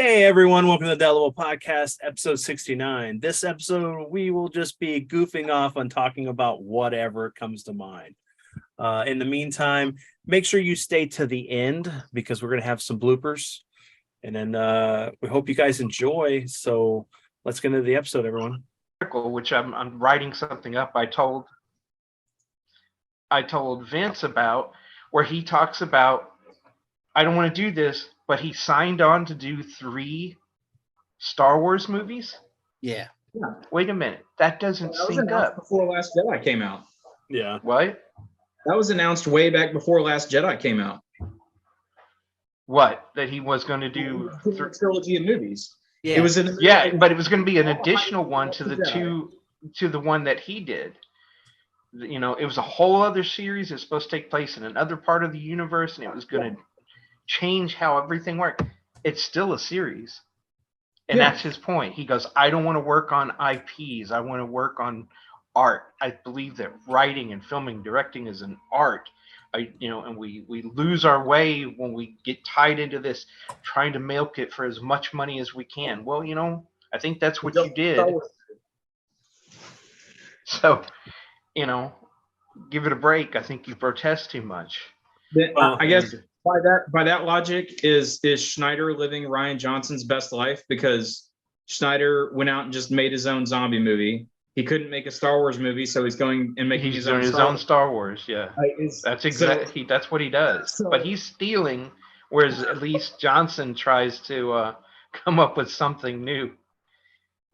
Hey everyone, welcome to the That Level Podcast, episode 69. This episode, we will just be goofing off on talking about whatever comes to mind. In the meantime, make sure you stay to the end because we're going to have some bloopers. And then we hope you guys enjoy. So let's get into the episode, everyone. Which I'm writing something up. I told Vince about, where he talks about, I don't want to do this, but he signed on to do 3 Star Wars movies. Yeah. Wait a minute, that doesn't sync up. Before Last Jedi came out. Yeah. What? That was announced way back before Last Jedi came out. What? That he was going to do A trilogy of movies. Yeah. It was an but it was going to be an additional one to the one that he did. You know, it was a whole other series. It's supposed to take place in another part of the universe, and it was going to change how everything worked. It's still a series. And that's his point. He goes, I don't want to work on IPs. I want to work on art. I believe that writing and filming, directing is an art. And we lose our way when we get tied into this, trying to milk it for as much money as we can. Well, I think that's what you did. So, give it a break. I think you protest too much. I guess by that logic, is Schneider living Rian Johnson's best life? Because Schneider went out and just made his own zombie movie. He couldn't make a Star Wars movie, so he's going and making his own Star Wars. Yeah, that's exactly that's what he does. But he's stealing, whereas at least Johnson tries to come up with something new.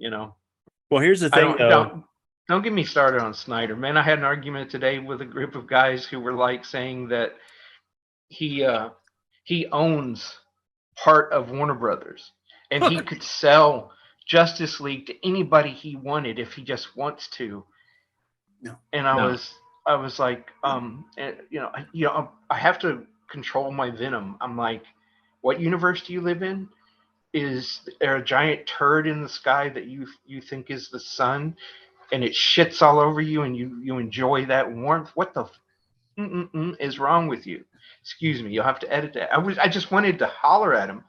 Well, here's the thing, Don't get me started on Snyder, man. I had an argument today with a group of guys who were saying that he owns part of Warner Brothers, and he could sell Justice League to anybody he wanted if he just wants to. No. And I was like, I have to control my venom. I'm like, what universe do you live in? Is there a giant turd in the sky that you think is the sun, and it shits all over you, and you enjoy that warmth? What the is wrong with you? Excuse me, you'll have to edit that. I just wanted to holler at him,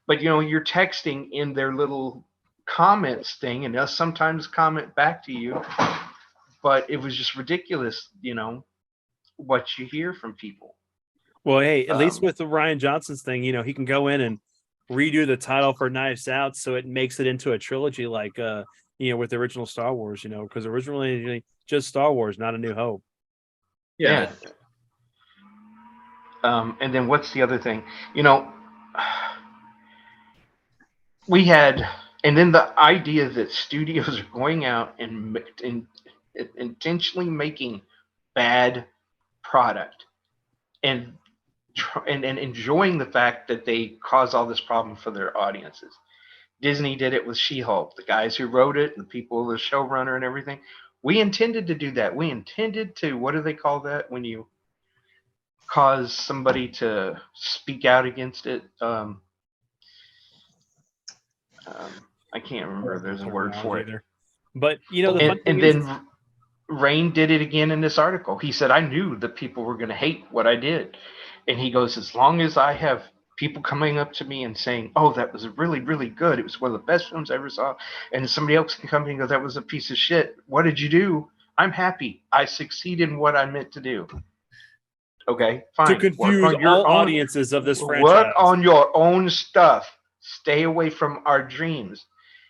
but you're texting in their little comments thing, and they'll sometimes comment back to you, but it was just ridiculous, what you hear from people. Well, hey, at least with the Rian Johnson's thing, he can go in and redo the title for Knives Out, so it makes it into a trilogy, like with the original Star Wars, because originally just Star Wars, not A New Hope. Yeah. And then what's the other thing? We had, and then the idea that studios are going out and intentionally making bad product and enjoying the fact that they cause all this problem for their audiences. Disney did it with She-Hulk, the guys who wrote it and the people, the showrunner and everything. We intended to do that. We intended to, what do they call that when you cause somebody to speak out against it? I can't remember. There's a word for it. But then Rain did it again in this article. He said, I knew that people were going to hate what I did. And he goes, as long as I have people coming up to me and saying, oh, that was really, really good. It was one of the best films I ever saw. And somebody else can come and go, that was a piece of shit. What did you do? I'm happy. I succeeded in what I meant to do. Okay, fine. To confuse all audiences of this franchise. Work on your own stuff. Stay away from our dreams.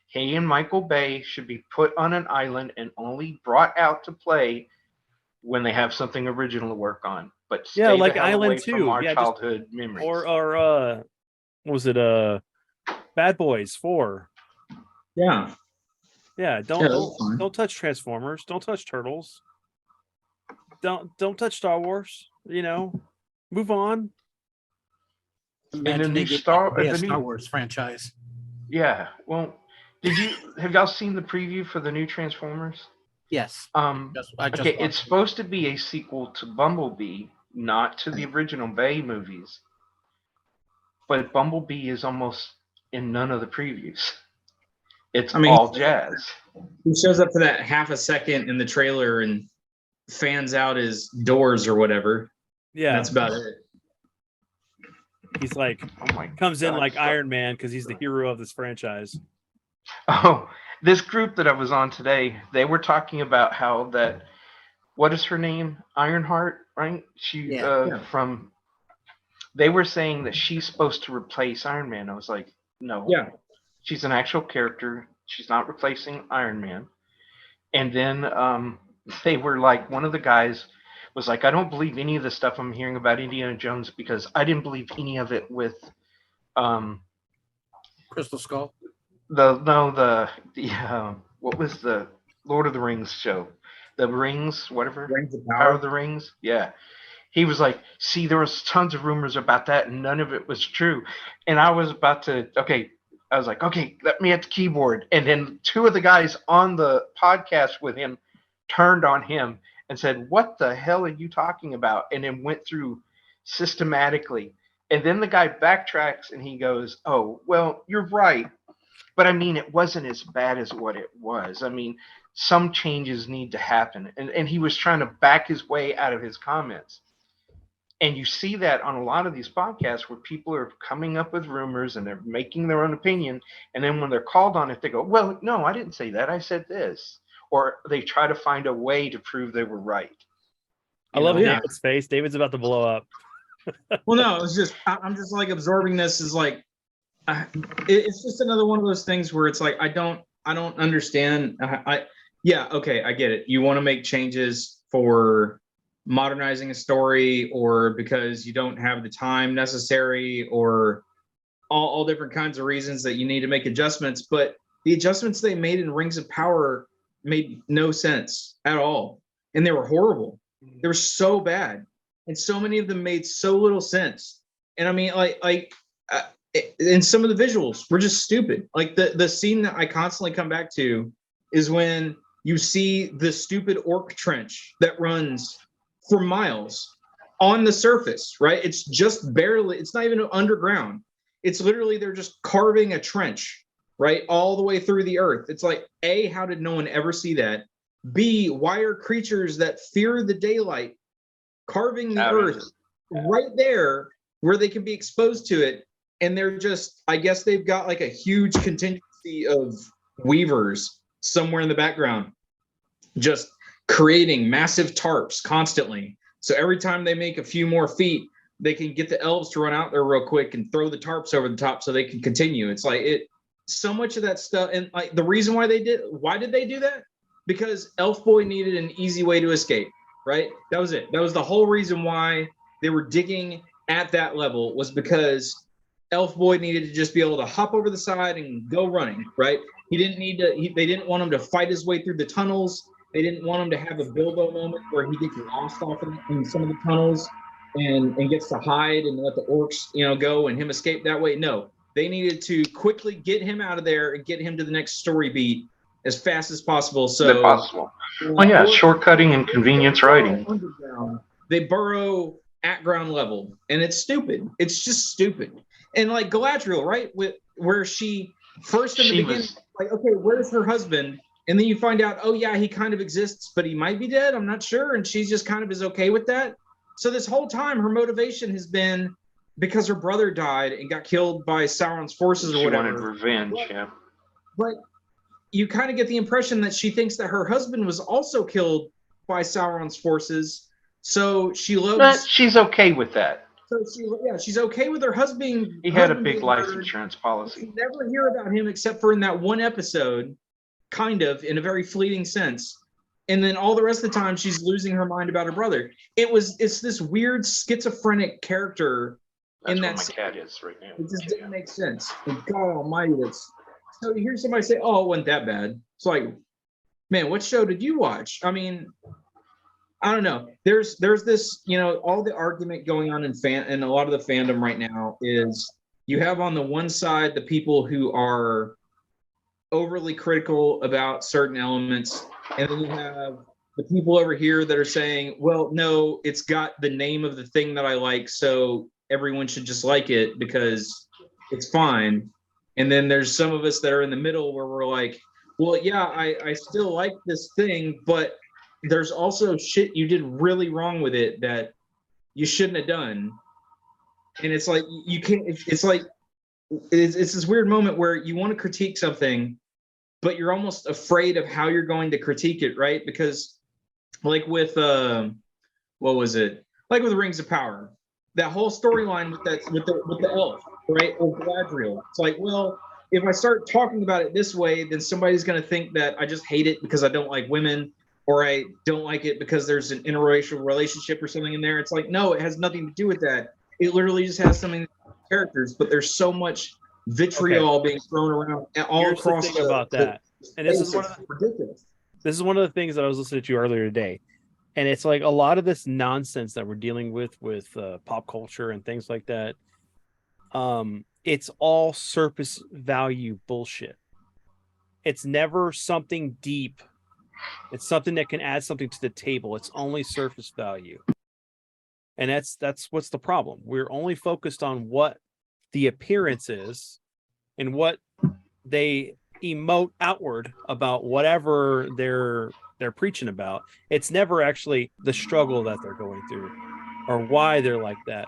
He and Michael Bay should be put on an island and only brought out to play when they have something original to work on. But stay like the hell Island away 2, from our childhood memories. Or what was it? Bad Boys 4. Yeah. Yeah. Don't touch Transformers. Don't touch Turtles. Don't touch Star Wars. Move on. Imagine the new they get Star Wars franchise. Yeah. Well, have y'all seen the preview for the new Transformers? Yes. It's supposed to be a sequel to Bumblebee, not to the original Bay movies. But Bumblebee is almost in none of the previews. It's all jazz. He shows up for that half a second in the trailer and fans out his doors or whatever. Yeah. That's about it. He's like Oh my comes in God, like stop. Iron Man because he's the hero of this franchise. Oh, this group that I was on today, they were talking about how that, what is her name? Ironheart, right? She Yeah. from, they were saying that she's supposed to replace Iron Man. I was like, no. Yeah. She's an actual character. She's not replacing Iron Man. And then they were like, one of the guys was like, I don't believe any of the stuff I'm hearing about Indiana Jones because I didn't believe any of it with Crystal Skull. the what was the Lord of the Rings show? The Rings, whatever. Rings of Power of Power. the Rings. Yeah. He was like, see, there was tons of rumors about that and none of it was true. And I was about to, I was like, okay, let me at the keyboard. And then two of the guys on the podcast with him turned on him and said, what the hell are you talking about? And then went through systematically. And then the guy backtracks and he goes, oh, well, you're right. But I mean, it wasn't as bad as what it was. I mean, some changes need to happen. And he was trying to back his way out of his comments. And you see that on a lot of these podcasts where people are coming up with rumors and they're making their own opinion. And then when they're called on it, they go, well, no, I didn't say that. I said this. Or they try to find a way to prove they were right. I love Yeah. David's face. David's about to blow up. Well, no, it's just I'm just like absorbing this is like it's just another one of those things where it's like I don't understand. Yeah, okay, I get it. You want to make changes for modernizing a story or because you don't have the time necessary or all different kinds of reasons that you need to make adjustments. But the adjustments they made in Rings of Power made no sense at all. And they were horrible. They were so bad. And so many of them made so little sense. And I mean, and some of the visuals were just stupid. Like the scene that I constantly come back to is when you see the stupid orc trench that runs for miles on the surface, right? It's just barely, it's not even underground. It's literally, they're just carving a trench, right? All the way through the earth. It's like, A, how did no one ever see that? B, why are creatures that fear the daylight carving the earth right there where they can be exposed to it? And they're just, I guess they've got like a huge contingency of weavers somewhere in the background, just creating massive tarps constantly. So every time they make a few more feet, they can get the elves to run out there real quick and throw the tarps over the top so they can continue. It's like so much of that stuff. And like the reason why did they do that? Because Elf Boy needed an easy way to escape, right? That was it. That was the whole reason why they were digging at that level, was because Elf Boy needed to just be able to hop over the side and go running, right? He didn't need to, they didn't want him to fight his way through the tunnels. They didn't want him to have a Bilbo moment where he gets lost off in some of the tunnels and gets to hide and let the orcs, go and him escape that way. No, they needed to quickly get him out of there and get him to the next story beat as fast as possible. So possible. Well, yeah, shortcutting and convenience writing. They burrow at ground level, and it's stupid. It's just stupid. And like Galadriel, right? Where she first in the beginning, like, okay, where's her husband? And then you find out, oh yeah, he kind of exists, but he might be dead. I'm not sure. And she's just kind of is okay with that. So this whole time, her motivation has been because her brother died and got killed by Sauron's forces or whatever. She wanted revenge, yeah. But you kind of get the impression that she thinks that her husband was also killed by Sauron's forces. So she loves. But she's okay with that. So she's okay with her husband. He had a big life insurance policy. You never hear about him except for in that one episode, kind of in a very fleeting sense. And then all the rest of the time, she's losing her mind about her brother. It's this weird schizophrenic character. That's in what that my cat is right now. It just didn't make sense. And God Almighty, so you hear somebody say, "Oh, it wasn't that bad." It's like, man, what show did you watch? I mean, I don't know. There's this, all the argument going on in a lot of the fandom right now is you have on the one side the people who are overly critical about certain elements, and then you have the people over here that are saying, well, no, it's got the name of the thing that I like, so everyone should just like it because it's fine. And then there's some of us that are in the middle where we're like, well, yeah, I still like this thing, but there's also shit you did really wrong with it that you shouldn't have done. And it's like you can't. It's like it's this weird moment where you want to critique something, but you're almost afraid of how you're going to critique it, right? Because like with what was it? Like with Rings of Power, that whole storyline with the elf, right? Or Galadriel. It's like, well, if I start talking about it this way, then somebody's going to think that I just hate it because I don't like women, or I don't like it because there's an interracial relationship or something in there. It's like, no, it has nothing to do with that. It literally just has something to do with characters, but there's so much vitriol being thrown around all Here's across the thing about that, and this is one of the, ridiculous. this is one of the things that I was listening to earlier today, and it's like a lot of this nonsense that we're dealing with pop culture and things like that. It's all surface value bullshit. It's never something deep. It's something that can add something to the table. It's only surface value. And that's what's the problem. We're only focused on what the appearance is and what they emote outward about whatever they're preaching about. It's never actually the struggle that they're going through or why they're like that.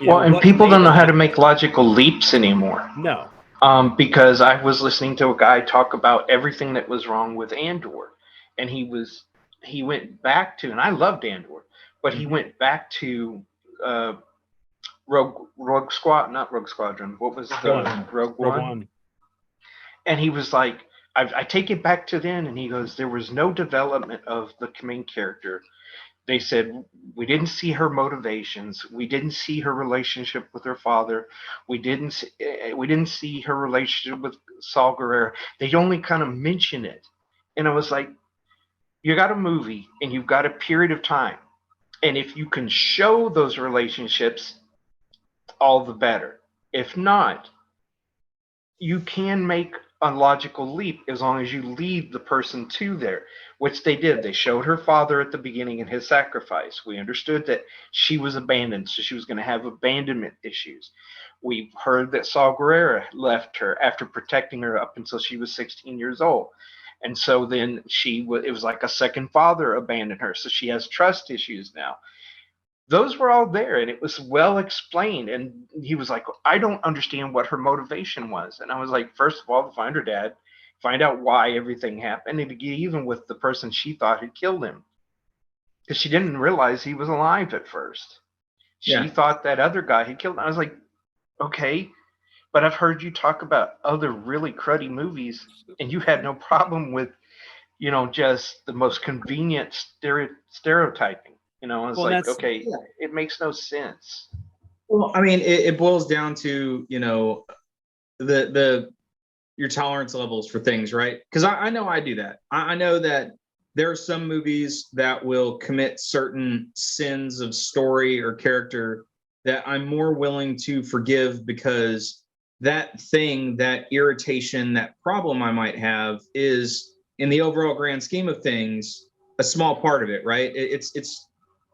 Well, and people don't know how to make logical leaps anymore. No. Because I was listening to a guy talk about everything that was wrong with Andor, and he went back to, and I loved Andor, but he went back to Rogue Squadron. What was the Rogue One? And he was like, I take it back to then, and he goes, there was no development of the main character. They said we didn't see her motivations. We didn't see her relationship with her father. We didn't see her relationship with Saul Guerrero. They only kind of mention it, and I was like, you got a movie and you've got a period of time, and if you can show those relationships, all the better. If not, you can make a logical leap as long as you lead the person to there, which they did. They showed her father at the beginning and his sacrifice. We understood that she was abandoned, so she was going to have abandonment issues. We heard that Saul Guerrero left her after protecting her up until she was 16 years old. And so then it was like a second father abandoned her. So she has trust issues now. Those were all there, and it was well explained. And he was like, I don't understand what her motivation was. And I was like, first of all, to find her dad, find out why everything happened, and to get even with the person she thought had killed him. Because she didn't realize he was alive at first. She thought that other guy had killed him. I was like, okay, but I've heard you talk about other really cruddy movies, and you had no problem with, just the most convenient stereotyping. I was like, okay, it makes no sense. Well, I mean, it boils down to, the your tolerance levels for things, right? Because I know I do that. I know that there are some movies that will commit certain sins of story or character that I'm more willing to forgive, because that thing, that irritation, that problem I might have is, in the overall grand scheme of things, a small part of it, right? It's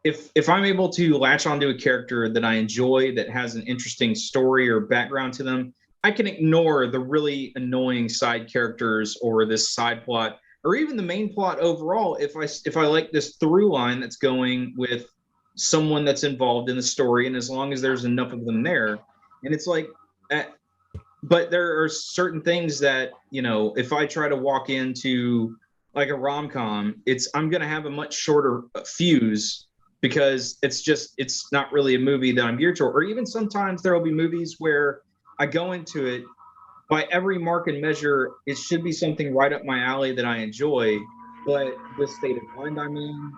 if I'm able to latch onto a character that I enjoy, that has an interesting story or background to them, I can ignore the really annoying side characters or this side plot or even the main plot overall if I like this through line that's going with someone that's involved in the story, and as long as there's enough of them there. And it's like, but there are certain things that, if I try to walk into like a rom-com, I'm going to have a much shorter fuse, because it's not really a movie that I'm geared to. Or even sometimes there will be movies where I go into it, by every mark and measure, it should be something right up my alley that I enjoy, but the state of mind I'm in,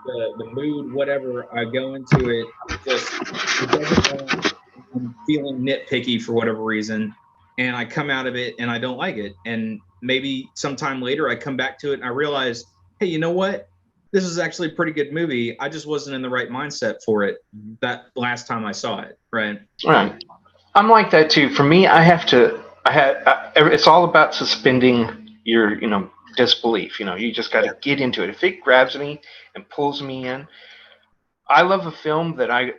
the mood, whatever, I go into it, it doesn't, I'm feeling nitpicky for whatever reason, and I come out of it and I don't like it. And maybe sometime later I come back to it and I realize, hey, you know what? This is actually a pretty good movie. I just wasn't in the right mindset for it that last time I saw it. Right. Right. I'm like that too. For me, it's all about suspending your, disbelief. You just got to get into it. If it grabs me and pulls me in, I love a film that I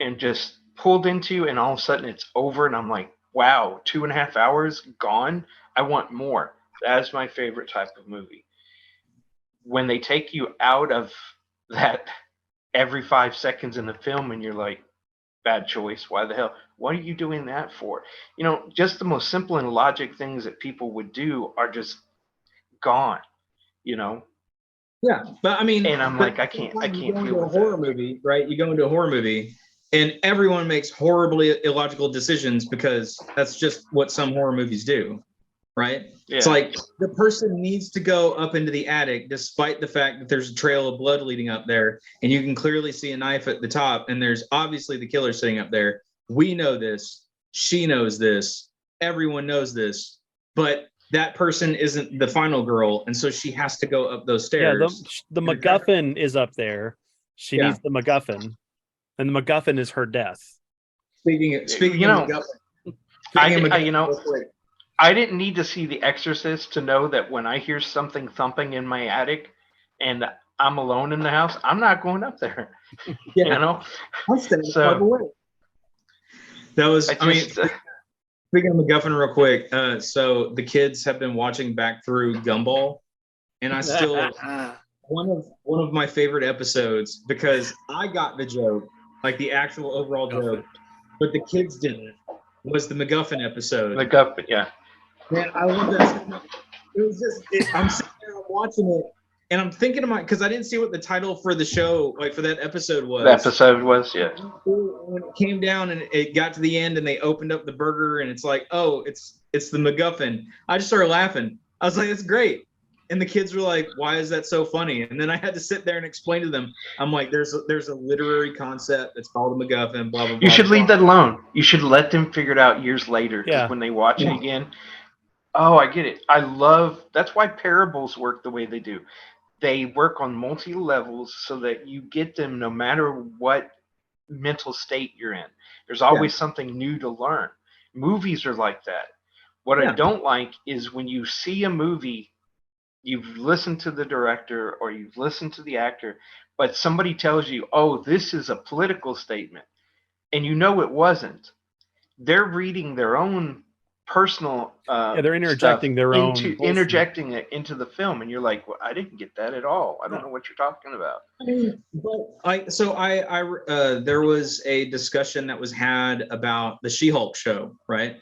am just pulled into, and all of a sudden it's over, and I'm like, wow, 2.5 hours gone. I want more. That's my favorite type of movie. When they take you out of that every 5 seconds in the film, and you're like, bad choice. Why the hell? What are you doing that for? You know, just the most simple and logic things that people would do are just gone. You know, Yeah, but I mean, and I'm but like, at the same I time, you can't go deal into a with horror that. movie, right? You go into a horror movie, and everyone makes horribly illogical decisions because that's just what some horror movies do, right? It's Yeah, like the person needs to go up into the attic, despite the fact that there's a trail of blood leading up there, and you can clearly see a knife at the top, and there's obviously the killer sitting up there. We know this. She knows this. Everyone knows this, but that person isn't the final girl, and so she has to go up those Yeah, stairs. the MacGuffin is up there. She Yeah. needs the MacGuffin, and the MacGuffin is her death. Speaking You of know, MacGuffin, I, speaking of I MacGuffin, you know, real quick, I didn't need to see The Exorcist to know that when I hear something thumping in my attic and I'm alone in the house, I'm not going up there. yeah, You know, I'm standing So- far away. That was, I I mean, just speaking of MacGuffin, real quick. So the kids have been watching back through Gumball, and I still one of my favorite episodes because I got the joke, like the actual overall joke, but the kids didn't. Was the MacGuffin episode? MacGuffin, yeah. Man, I love that so much. It was just, I'm sitting there, I'm watching it, and I'm thinking of because I didn't see what the title for the show, like for that episode was. The episode was, yeah. When it came down and it got to the end and they opened up the burger and it's like, oh, it's the MacGuffin. I just started laughing. I was like, it's great. And the kids were like, why is that so funny? And then I had to sit there and explain to them. I'm like, there's a literary concept that's called a MacGuffin, blah, blah, blah. You should blah. leave that alone. You should let them figure it out years later. 'Cause Yeah. when they watch it again, oh, I get it. That's why parables work the way they do. They work on multi levels so that you get them no matter what mental state you're in. There's always something new to learn. Movies are like that. What I Yeah. don't like is when you see a movie, you've listened to the director or you've listened to the actor, but somebody tells you, oh, this is a political statement, and you know it wasn't. They're reading their own personal They're interjecting their own bullshit. interjecting it into the film, and you're like, well, I didn't get that at all. I don't know what you're talking about. There was a discussion that was had about the She-Hulk show, right?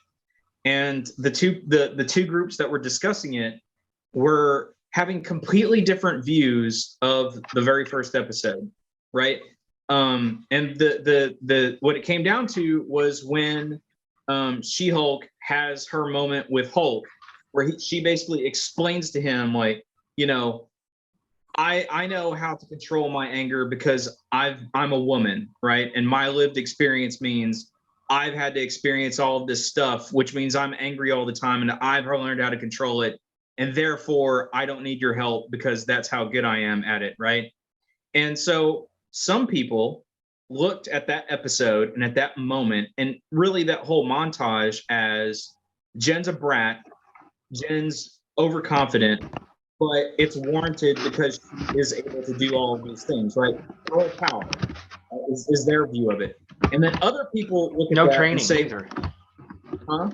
And the two groups that were discussing it were having completely different views of the very first episode, right? And the what it came down to was when She-Hulk has her moment with Hulk, where she basically explains to him, like, you know, I know how to control my anger because I'm a woman, right? And my lived experience means I've had to experience all of this stuff, which means I'm angry all the time, and I've learned how to control it, and therefore I don't need your help because that's how good I am at it, right? And so some people looked at that episode and at that moment and really that whole montage as Jen's a brat, Jen's overconfident, but it's warranted because she is able to do all of these things, right? Girl power is their view of it. And then other people look at No that training and say, either. huh?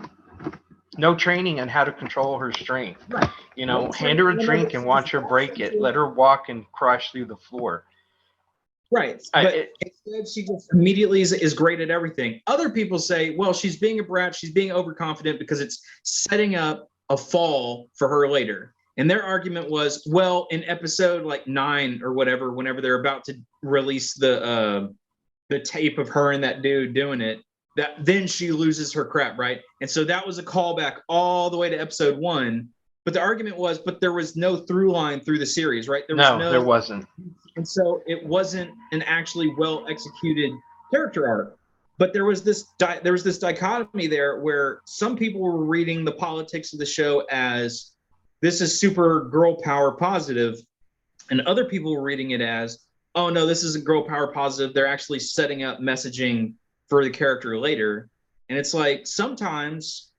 No training on how to control her strength. Right. You know, No hand her a training. drink and watch her break it. Let her walk and crash through the floor. Right. But instead, she just immediately is great at everything. Other people say, well, she's being a brat, she's being overconfident because it's setting up a fall for her later. And their argument was, well, in episode like 9 or whatever, whenever they're about to release the tape of her and that dude doing it, that then she loses her crap, right? And so that was a callback all the way to episode 1. But the argument was, but there was no through line through the series, right? There wasn't. And so it wasn't an actually well executed character arc. But there was this dichotomy there where some people were reading the politics of the show as this is super girl power positive, and other people were reading it as, oh no, this isn't girl power positive. They're actually setting up messaging for the character later. And it's like sometimes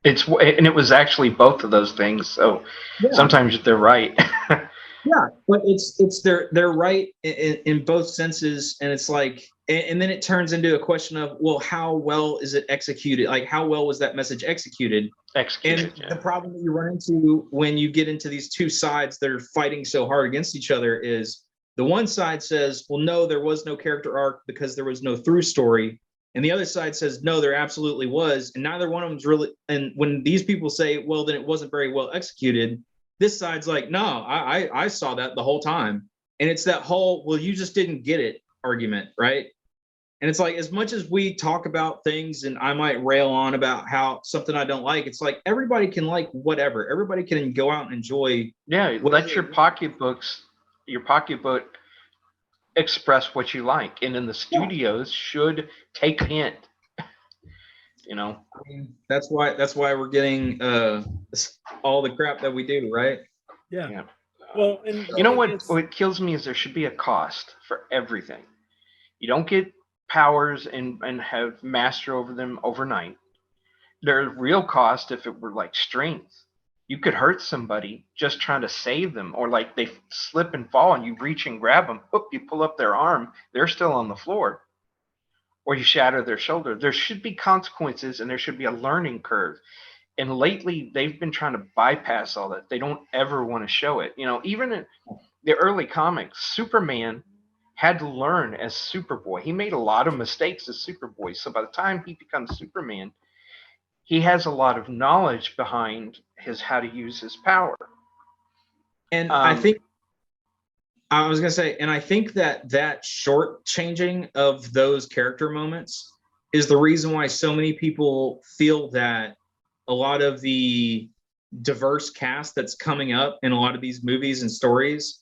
And it was actually both of those things. So yeah. Sometimes they're right. Yeah, but it's they're right in both senses, and it's like, and then it turns into a question of, well, how well is it executed? Like, how well was that message executed? And the problem that you run into when you get into these two sides that are fighting so hard against each other is The one side says, well, no, there was no character arc because there was no through story. And the other side says, no, there absolutely was. And neither one of them's really. And when these people say, well, then it wasn't very well executed, this side's like, no, I saw that the whole time. And it's that whole, well, you just didn't get it argument, right? And it's like, as much as we talk about things and I might rail on about how something I don't like, it's like everybody can like whatever. Everybody can go out and enjoy. Yeah, let your pocketbook express what you like. And then the studios should take a hint. You know, I mean, that's why we're getting all the crap that we do, right? Yeah. Yeah. Well, and you know it's- what kills me is there should be a cost for everything. You don't get powers and have master over them overnight. There's real cost if it were like strength. You could hurt somebody just trying to save them, or like they slip and fall and you reach and grab them, whoop, you pull up their arm, they're still on the floor. Or you shatter their shoulder. There should be consequences and there should be a learning curve. And lately they've been trying to bypass all that. They don't ever want to show it. You know, even in the early comics, Superman had to learn as Superboy. He made a lot of mistakes as Superboy. So by the time he becomes Superman, he has a lot of knowledge behind his how to use his power. And I think I was gonna say, and I think that short changing of those character moments is the reason why so many people feel that a lot of the diverse cast that's coming up in a lot of these movies and stories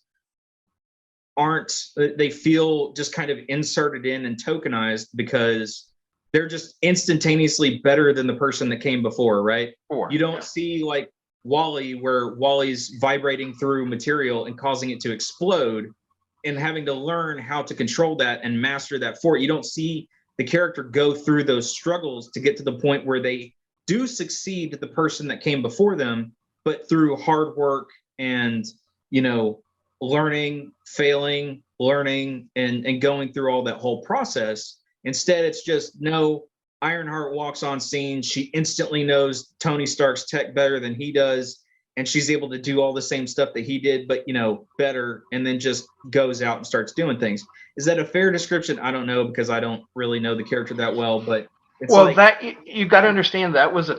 they feel just kind of inserted in and tokenized because they're just instantaneously better than the person that came before, right? You don't see like Wally, where Wally's vibrating through material and causing it to explode and having to learn how to control that and master that for it. You don't see the character go through those struggles to get to the point where they do succeed the person that came before them, but through hard work and, learning, failing, learning, and going through all that whole process. Instead, it's just, no, Ironheart walks on scene. She instantly knows Tony Stark's tech better than he does. And she's able to do all the same stuff that he did, but, better, and then just goes out and starts doing things. Is that a fair description? I don't know, because I don't really know the character that well, but it's you got to understand that was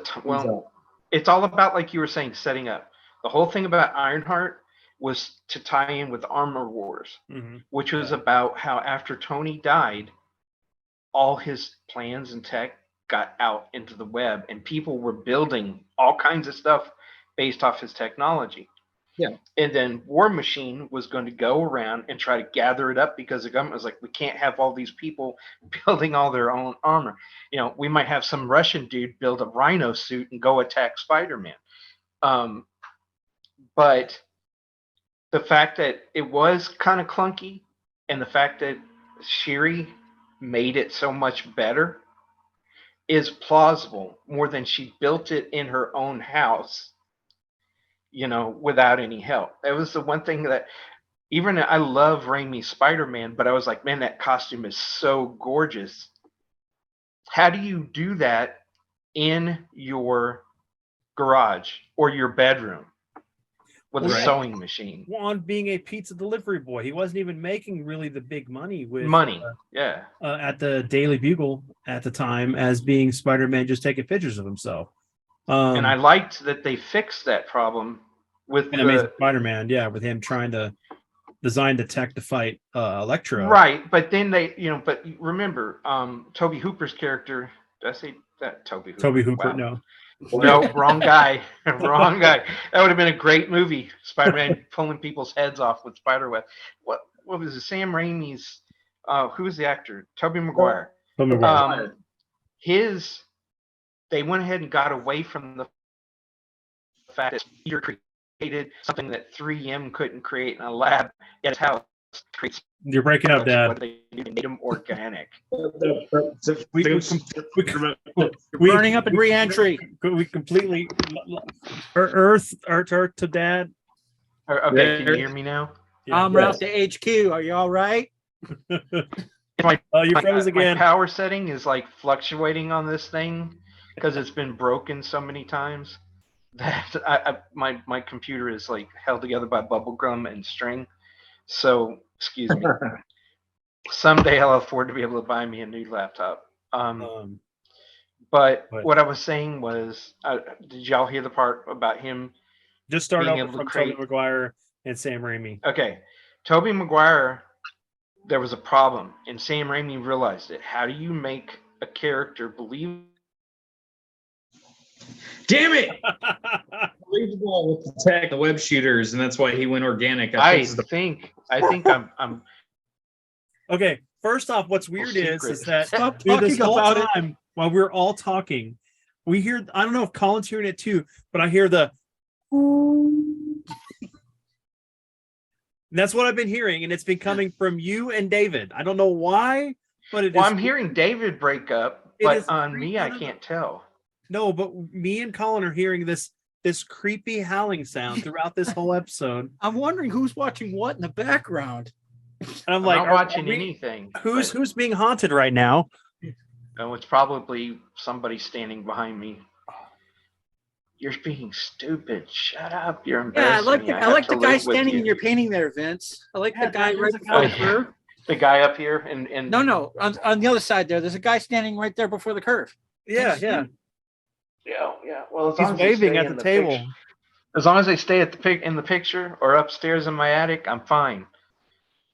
it's all about, like you were saying, setting up. The whole thing about Ironheart was to tie in with Armor Wars, which was about how after Tony died, all his plans and tech got out into the web and people were building all kinds of stuff based off his technology. Yeah. And then War Machine was going to go around and try to gather it up because the government was like, we can't have all these people building all their own armor. We might have some Russian dude build a rhino suit and go attack Spider-Man. But the fact that it was kind of clunky and the fact that Shiri made it so much better is plausible, more than she built it in her own house, without any help. That was the one thing that even I love Raimi's Spider-Man, but I was like, man, that costume is so gorgeous. How do you do that in your garage or your bedroom with a sewing machine? On being a pizza delivery boy, he wasn't even making really the big money with at the Daily Bugle at the time as being Spider-Man just taking pictures of himself. And I liked that they fixed that problem with Amazing Spider-Man, with him trying to design the tech to fight Electro. Right, but then they, but remember, Toby Hooper's character. Did I say that? Toby Hooper. Toby Hooper, wow. No, wrong guy. Wrong guy. That would have been a great movie. Spider-Man pulling people's heads off with spiderweb. What was it? Sam Raimi's? Who was the actor? Tobey Maguire. They went ahead and got away from the fact that Peter created something that 3M couldn't create in a lab at his house. You're breaking up, Dad. They made them organic. We're burning up in re-entry. We completely Earth to Dad. Okay, can you hear me now? I'm Ralph to HQ. Are you all right? You froze again. My power setting is like fluctuating on this thing because it's been broken so many times that my computer is like held together by bubble gum and string. So, excuse me. Someday I'll afford to be able to buy me a new laptop. But But- what I was saying was, did y'all hear the part about him? Just start Being over able to from create- Tobey Maguire and Sam Raimi. Okay, Tobey Maguire, there was a problem, and Sam Raimi realized it. How do you make a character believe? Damn it! Believable with the tech, the web shooters, and that's why he went organic. I fixed the think I'm Okay, first off, what's weird is secret. that Stop dude, this talking whole about it. time while we're all talking, we hear, I don't know if Colin's hearing it too, but I hear the that's what I've been hearing, and it's been coming from you and David. I don't know why, but it Well, is- I'm hearing David break up, It but is on me, I creepy. can't tell. No, but me and Colin are hearing this creepy howling sound throughout this whole episode. I'm wondering who's watching what in the background. And I'm I'm like, not are watching we- anything. who's being haunted right now? Oh, it's probably somebody standing behind me. You're being stupid. Shut up. You're Yeah, embarrassing me. I have like to the guy live with standing you. in your painting there, Vince. I like Yeah, the guy there's right a before guy. the curve. The guy up here and No, on the other side there. There's a guy standing right there before the curve. Yeah, yeah. yeah. Well, as He's long as they waving stay at in the table. picture- as long as they stay at in the picture or upstairs in my attic, I'm fine.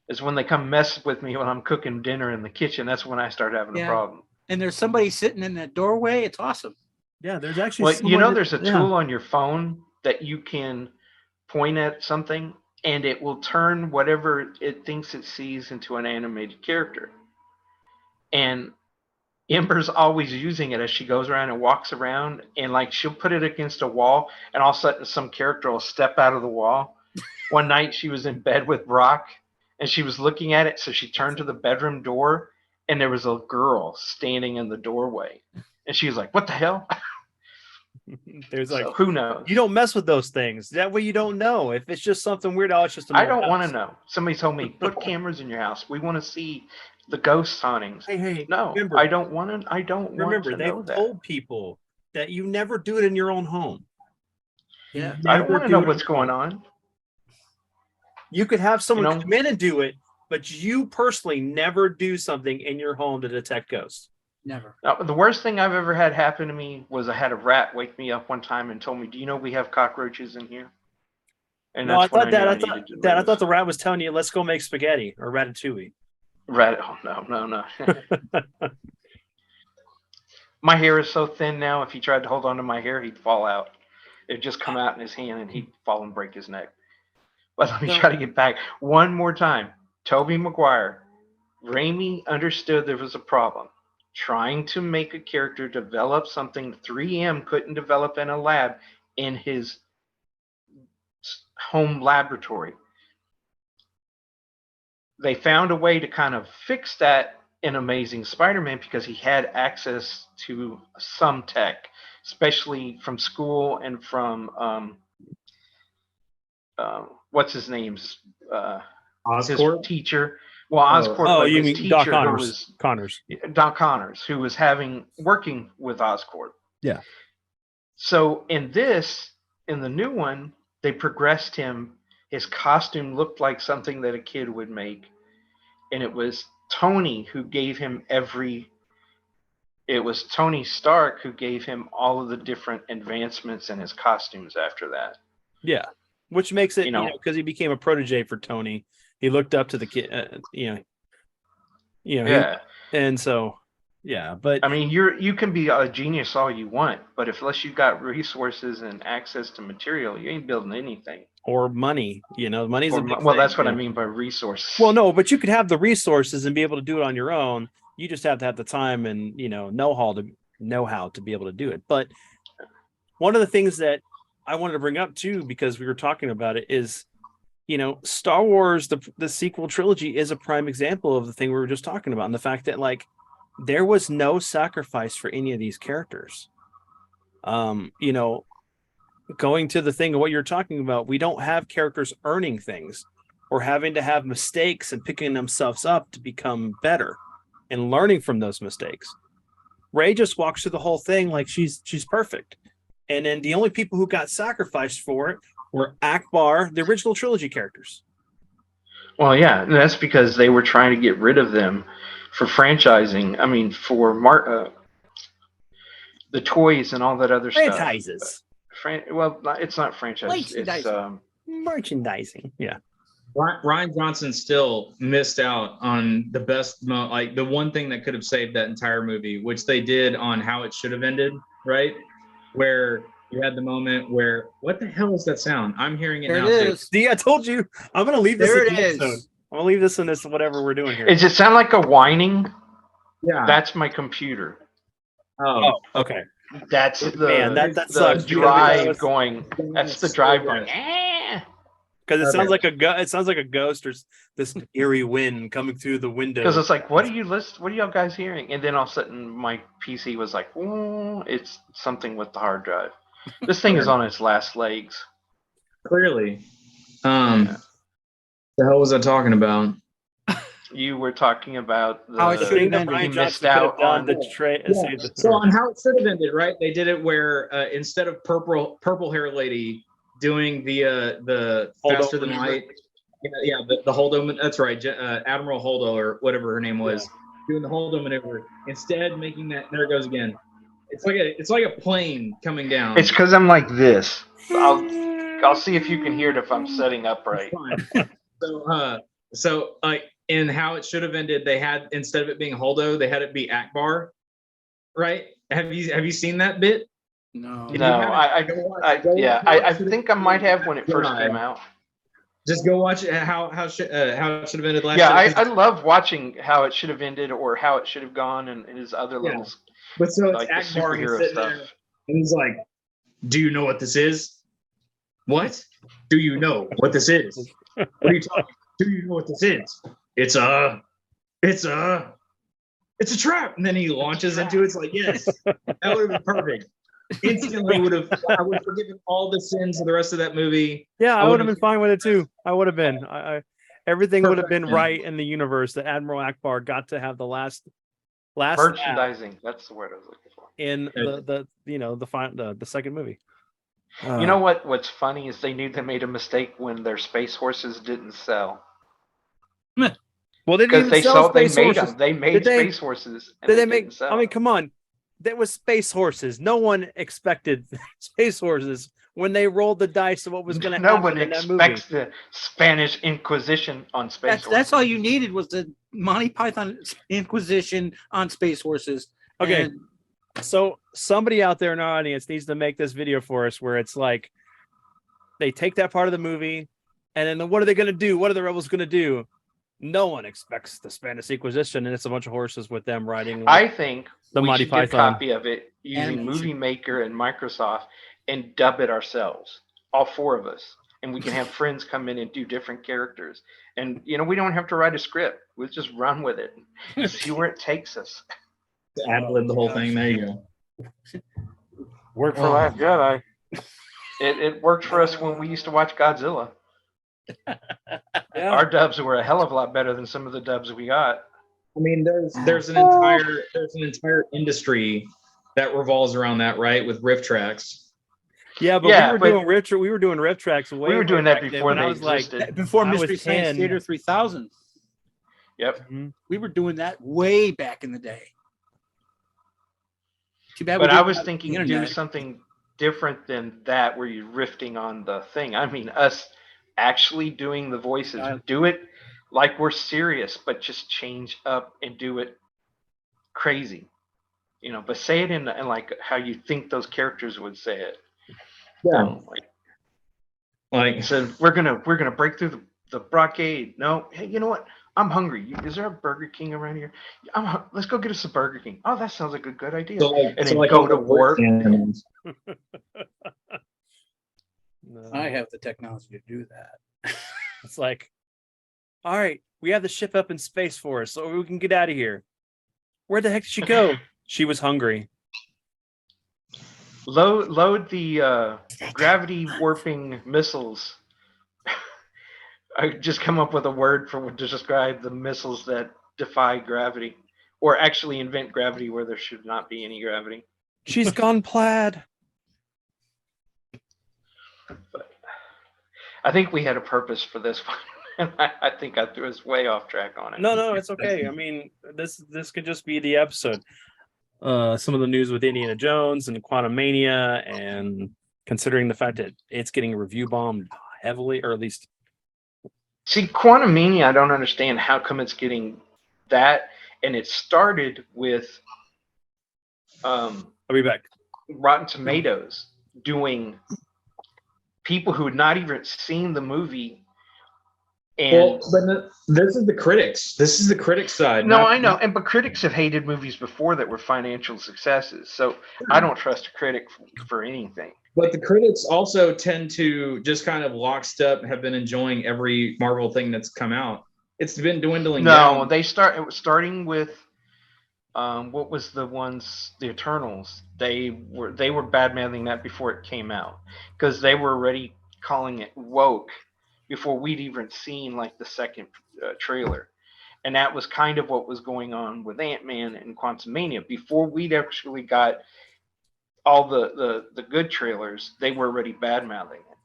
It's when they come mess with me when I'm cooking dinner in the kitchen. That's when I start having Yeah. a problem. And there's somebody sitting in that doorway. It's awesome. Yeah, there's actually Well, you know, someone- there's a yeah. tool on your phone that you can point at something and it will turn whatever it thinks it sees into an animated character. And Ember's always using it as she goes around and walks around, and like she'll put it against a wall, and all of a sudden some character will step out of the wall. One night she was in bed with Brock, and she was looking at it, so she turned to the bedroom door, and there was a girl standing in the doorway, and she was like, "What the hell?" There's like So, who knows? you don't mess with those things. That way you don't know. If it's just something weird, oh, it's just a I normal don't want to house. know. Somebody told me put cameras in your house. We want to see the ghost hauntings. Hey, No, remember, I don't want to. I don't remember want to they've know that. told people that you never do it in your own home. Yeah. I don't Never want to do know it what's in your going home. on. You could have someone know- come in and do it, but you personally never do something in your home to detect ghosts. Never. The worst thing I've ever had happen to me was I had a rat wake me up one time and told me, "Do you know we have cockroaches in here?" And No, I that's when thought that knew I needed thought to that I move. thought the rat was telling you, let's go make spaghetti or ratatouille. Rat. Oh no. My hair is so thin now. If he tried to hold on to my hair, he'd fall out. It'd just come out in his hand, and he'd fall and break his neck. But let me No. try to get back one more time. Tobey Maguire. Raimi understood there was a problem. Trying to make a character develop something 3M couldn't develop in a lab in his home laboratory. They found a way to kind of fix that in Amazing Spider-Man because he had access to some tech, especially from school and from what's his name's his Oscorp. teacher. Well, Oscorp. Oh, but you his mean teacher Doc who Connors? was Connors. Doc Connors, who was working with Oscorp. Yeah. So in the new one, they progressed him. His costume looked like something that a kid would make, and it was Tony who gave him It was Tony Stark who gave him all of the different advancements in his costumes after that. Yeah, which makes it, You know- because he became a protege for Tony. He looked up to the kid, Yeah. and so, yeah, but I mean, you can be a genius all you want, but unless you've got resources and access to material, you ain't building anything. or money, money's a big Well, thing, that's what I you know. mean by resources. Well, no, but you could have the resources and be able to do it on your own. You just have to have the time and know how to be able to do it. But one of the things that I wanted to bring up too, because we were talking about it, is Star Wars, the sequel trilogy is a prime example of the thing we were just talking about, and the fact that like there was no sacrifice for any of these characters. Going to the thing of what you're talking about, we don't have characters earning things or having to have mistakes and picking themselves up to become better and learning from those mistakes. Rey just walks through the whole thing like she's perfect. And then the only people who got sacrificed for it were Akbar, the original trilogy characters. Well, yeah, and that's because they were trying to get rid of them for franchising. I mean, for the toys and all that other stuff. Franchises. Well, it's not franchise. It's Merchandising. Yeah. Ryan Johnson still missed out on the best, like the one thing that could have saved that entire movie, which they did on How It Should Have Ended, right? Where you had the moment where, what the hell is that sound? I'm hearing it There now. it too. is. See, I told you. I'm gonna leave this There in it the is. episode. I'm gonna leave this in this whatever we're doing here. Does it sound like a whining? Yeah. That's my computer. Oh, okay. That's the Man, that the sucks. drive going. That's the drive going. "Eh." Because it sounds Okay. like it sounds like a ghost or this eerie wind coming through the window. Because it's like, what are y'all guys hearing? And then all of a sudden, my PC was like, "Oh, it's something with the hard drive." This thing is on its last legs. Clearly. The hell was I talking about? You were talking about How it the should have Thing that ended. Ryan He missed Johnson could have out done on- to save the So on How It Should Have Ended, right? They did it where instead of purple hair lady doing the Holdo faster than maneuver. light, the Holdo. That's right, Admiral Holdo or whatever her name was, doing the Holdo maneuver. Instead, making that there it goes again. It's like a plane coming down. It's because I'm like this. I'll see if you can hear it if I'm setting up right. Fine. So like in How It Should Have Ended, they had, instead of it being Holdo, they had it be Akbar, right? Have you seen that bit? No. If you No, haven't, I think I might have when it first came out. Just go watch it, How It Should Have Ended last Yeah, year. I love watching How It Should Have Ended or How It Should Have Gone and his other Yeah. little But so it's like the Akbar and he's superhero sitting stuff. there and he's like, "Do you know what this is? What? Do you know what this is? What are you talking? Do you know what this is? It's a trap." And then he launches into it. It's like, yes, that would have been perfect. Instantly I would have forgiven all the sins of the rest of that movie. Yeah, I I would would've- have been fine with it too. I would have been. Everything would have been Perfection. right in the universe that Admiral Akbar got to have the last laugh Merchandising. That's the word I was looking for. in the second movie. You know what's funny is they knew they made a mistake when their space horses didn't sell. Well, they didn't Because even they sell they space made horses. them. They made Did they- space horses. And Did they didn't make? sell. I mean, come on. That was space horses. No one expected space horses when they rolled the dice of what was going to no happen one in that movie. expects the Spanish Inquisition on space That's all horses. you needed was the Monty Python Inquisition on space horses. Okay. And So somebody out there in our audience needs to make this video for us where it's like they take that part of the movie and then what are they going to do? What are the rebels going to do? No one expects the Spanish Inquisition and it's a bunch of horses with them riding. I think The we Monty should get a Python. copy of it using Animation. Movie Maker and Microsoft and dub it ourselves, all four of us. And we can have friends come in and do different characters. And, we don't have to write a script. We'll just run with it and see where it takes us. Ad-lib the whole thing. There you go. Worked for Last Jedi. It worked for us when we used to watch Godzilla. Yeah. Our dubs were a hell of a lot better than some of the dubs we got. I mean, there's an entire industry that revolves around that, right? With riff tracks. Yeah, but Yeah, we but- were doing riff tracks way We were doing way that back then before when I they was like, existed. before I was Mystery Science 10. Theater 3000, Yep. we were doing that way back in the day. Too bad. we But I didn't was have thinking the do internet. something different than that where you're riffing on the thing. I mean, us actually doing the voices. Yeah. Do it like we're serious, but just change up and do it crazy. But say it in like how you think those characters would say it. Like, So we're gonna break through the blockade. No, hey, you know what? I'm hungry. Is there a Burger King around here? Let's go get us a Burger King. Oh, that sounds like a good idea. And then go to war. no. I have the technology to do that. It's like, all right, we have the ship up in space for us, so we can get out of here. Where the heck did she go? She was hungry. Load the gravity warping missiles. I just come up with a word to describe the missiles that defy gravity, or actually invent gravity where there should not be any gravity. She's gone plaid. But I think we had a purpose for this one. I think I threw us way off track on it. No, it's okay. I mean, this could just be the episode. Some of the news with Indiana Jones and Quantum Mania, and considering the fact that it's getting review bombed heavily, or at least See, Quantum Mania, I don't understand how come it's getting that, and it started with I'll be back. Rotten Tomatoes doing people who had not even seen the movie. And this is the critics. This is the critic side. no, I know, but critics have hated movies before that were financial successes. So I don't trust a critic for anything. But the critics also tend to just kind of lockstep have been enjoying every Marvel thing that's come out. It's been dwindling down. No, it was starting with what was the Eternals. They were bad mouthing that before it came out, because they were already calling it woke before we'd even seen like the second trailer. And that was kind of what was going on with Ant-Man and Quantumania. Before we'd actually got all the good trailers, they were already bad mouthing it.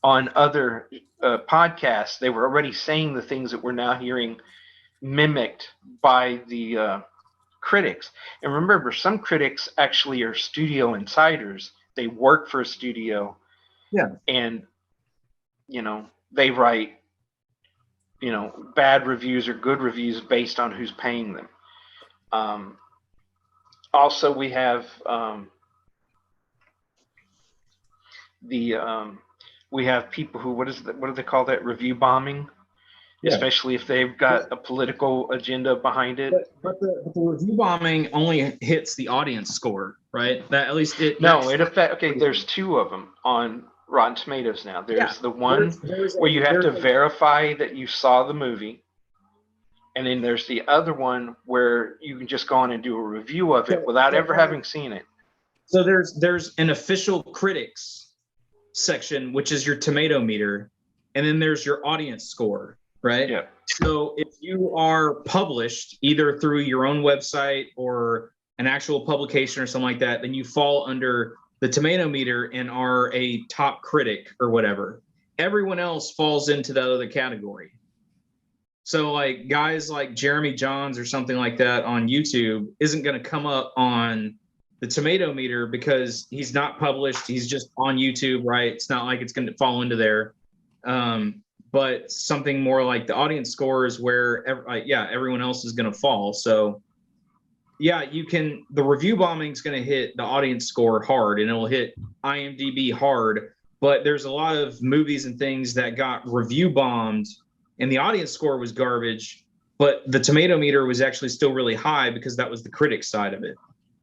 On other podcasts, they were already saying the things that we're now hearing mimicked by the critics. And remember, some critics actually are studio insiders. They work for a studio. Yeah. And, they write, bad reviews or good reviews based on who's paying them. Also, we have we have people who, what do they call that? Review bombing. Yeah. Especially if they've got a political agenda behind it. But the review bombing only hits the audience score, right? That at least it. No, it affects. Okay, there's two of them on Rotten Tomatoes now. There's the one where you have to verify that you saw the movie, and then there's the other one where you can just go on and do a review of it without ever having seen it. So there's an official critics section, which is your tomato meter, and then there's your audience score. Right? Yeah. So if you are published either through your own website or an actual publication or something like that, then you fall under the tomato meter and are a top critic or whatever. Everyone else falls into that other category. So like guys like Jeremy Johns or something like that on YouTube isn't going to come up on the tomato meter because he's not published. He's just on YouTube, right? It's not like it's going to fall into there. But something more like the audience scores where everyone else is going to fall. So the review bombing is going to hit the audience score hard, and it'll hit IMDb hard. But there's a lot of movies and things that got review bombed and the audience score was garbage, but the tomato meter was actually still really high because that was the critic side of it.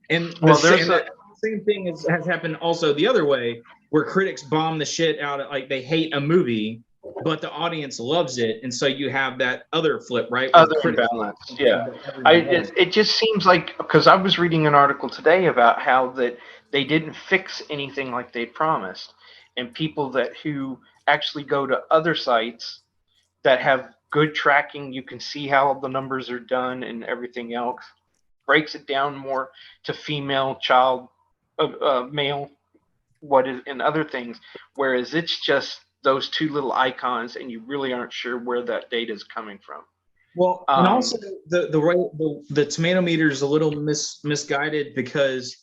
And the same thing has happened also the other way, where critics bomb the shit out of, like, they hate a movie, but the audience loves it, and so you have that other flip, right? Other balance, yeah. It just seems like, because I was reading an article today about how that they didn't fix anything like they promised, and people who actually go to other sites that have good tracking, you can see how the numbers are done and everything else, breaks it down more to female, child, male, and other things, whereas it's just those two little icons, and you really aren't sure where that data is coming from. Well, and also the tomato meter is a little misguided because,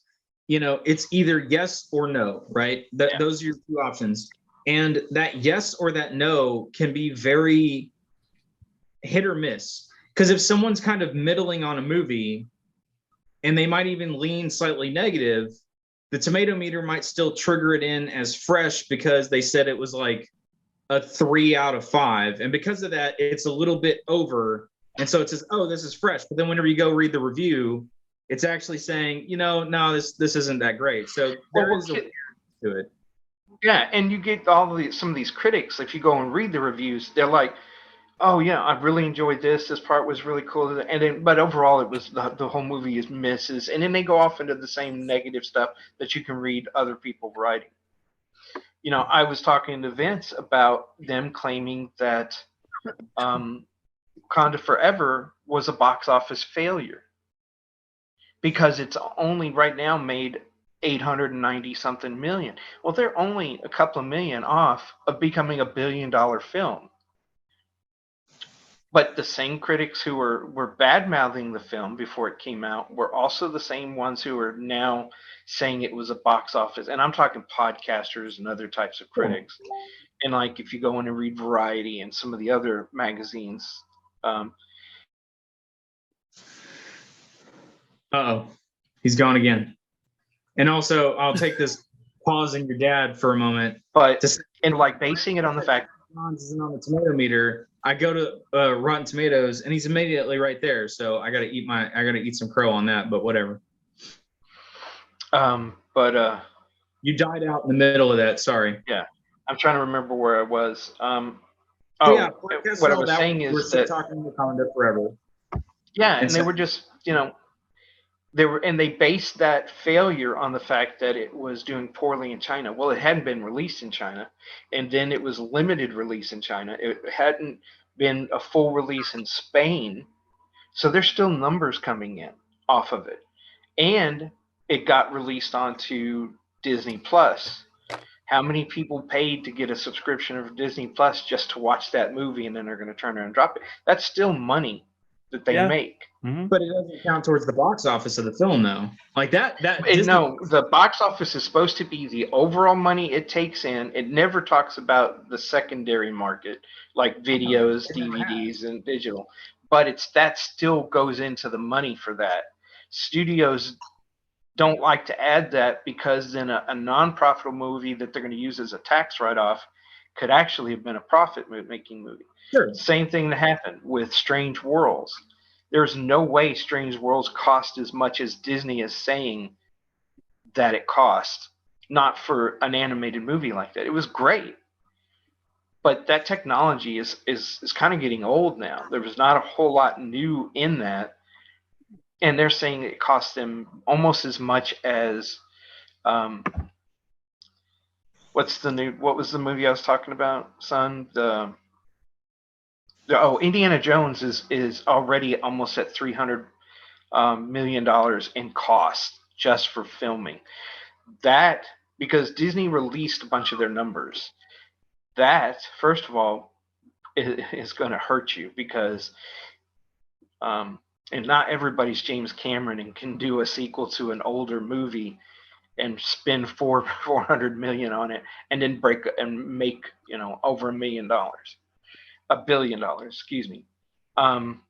it's either yes or no, right? Those are your two options, and that yes or that no can be very hit or miss. Because if someone's kind of middling on a movie, and they might even lean slightly negative, the tomato meter might still trigger it in as fresh because they said it was like a 3 out of 5. And because of that, it's a little bit over. And so it says, oh, this is fresh. But then whenever you go read the review, it's actually saying, no, this isn't that great. So there is a weirdness to it. Yeah, and you get some of these critics, if you go and read the reviews, they're like, oh yeah, I really enjoyed this. This part was really cool. And then, but overall, it was the whole movie is misses. And then they go off into the same negative stuff that you can read other people writing. I was talking to Vince about them claiming that Wakanda Forever was a box office failure because it's only right now made 890 something million. Well, they're only a couple of million off of becoming $1 billion film. But the same critics who were bad mouthing the film before it came out were also the same ones who are now saying it was a box office. And I'm talking podcasters and other types of critics. And like if you go in and read Variety and some of the other magazines, Uh-oh, he's gone again. And also, I'll take this pausing your dad for a moment. but Just and like basing it on the fact, Hans isn't on the tomato meter. I go to Rotten Tomatoes, and he's immediately right there. So I gotta eat some crow on that. But whatever. but You died out in the middle of that. Sorry. I'm trying to remember where I was. So Oh, podcast what I sold was out. saying We're is still that talking Wakanda forever. yeah, And and they so- were just they based that failure on the fact that it was doing poorly in China. Well, it hadn't been released in China, and then it was limited release in China. It hadn't been a full release in Spain, so there's still numbers coming in off of it, and it got released onto Disney Plus. How many people paid to get a subscription of Disney Plus just to watch that movie, and then they're going to turn around and drop it? That's still money that they Yeah. make. But it doesn't count towards the box office of the film, though. Like that. And Disney- no, the box office is supposed to be the overall money it takes in. It never talks about the secondary market, like videos, It never DVDs, and digital. But that still goes into the money for that. Studios don't like to add that because then a non-profitable movie that they're going to use as a tax write-off could actually have been a profit-making movie. Sure. Same thing that happened with Strange Worlds. There's no way Strange Worlds cost as much as Disney is saying that it cost, not for an animated movie like that. It was great. But that technology is kind of getting old now. There was not a whole lot new in that. And they're saying it cost them almost as much as what was the movie I was talking about, son? Indiana Jones is already almost at $300 million in cost just for filming. That, because Disney released a bunch of their numbers. That, first of all, is going to hurt you because, and not everybody's James Cameron and can do a sequel to an older movie and spend 400 million on it and then make over $1 million. $1 billion, excuse me. And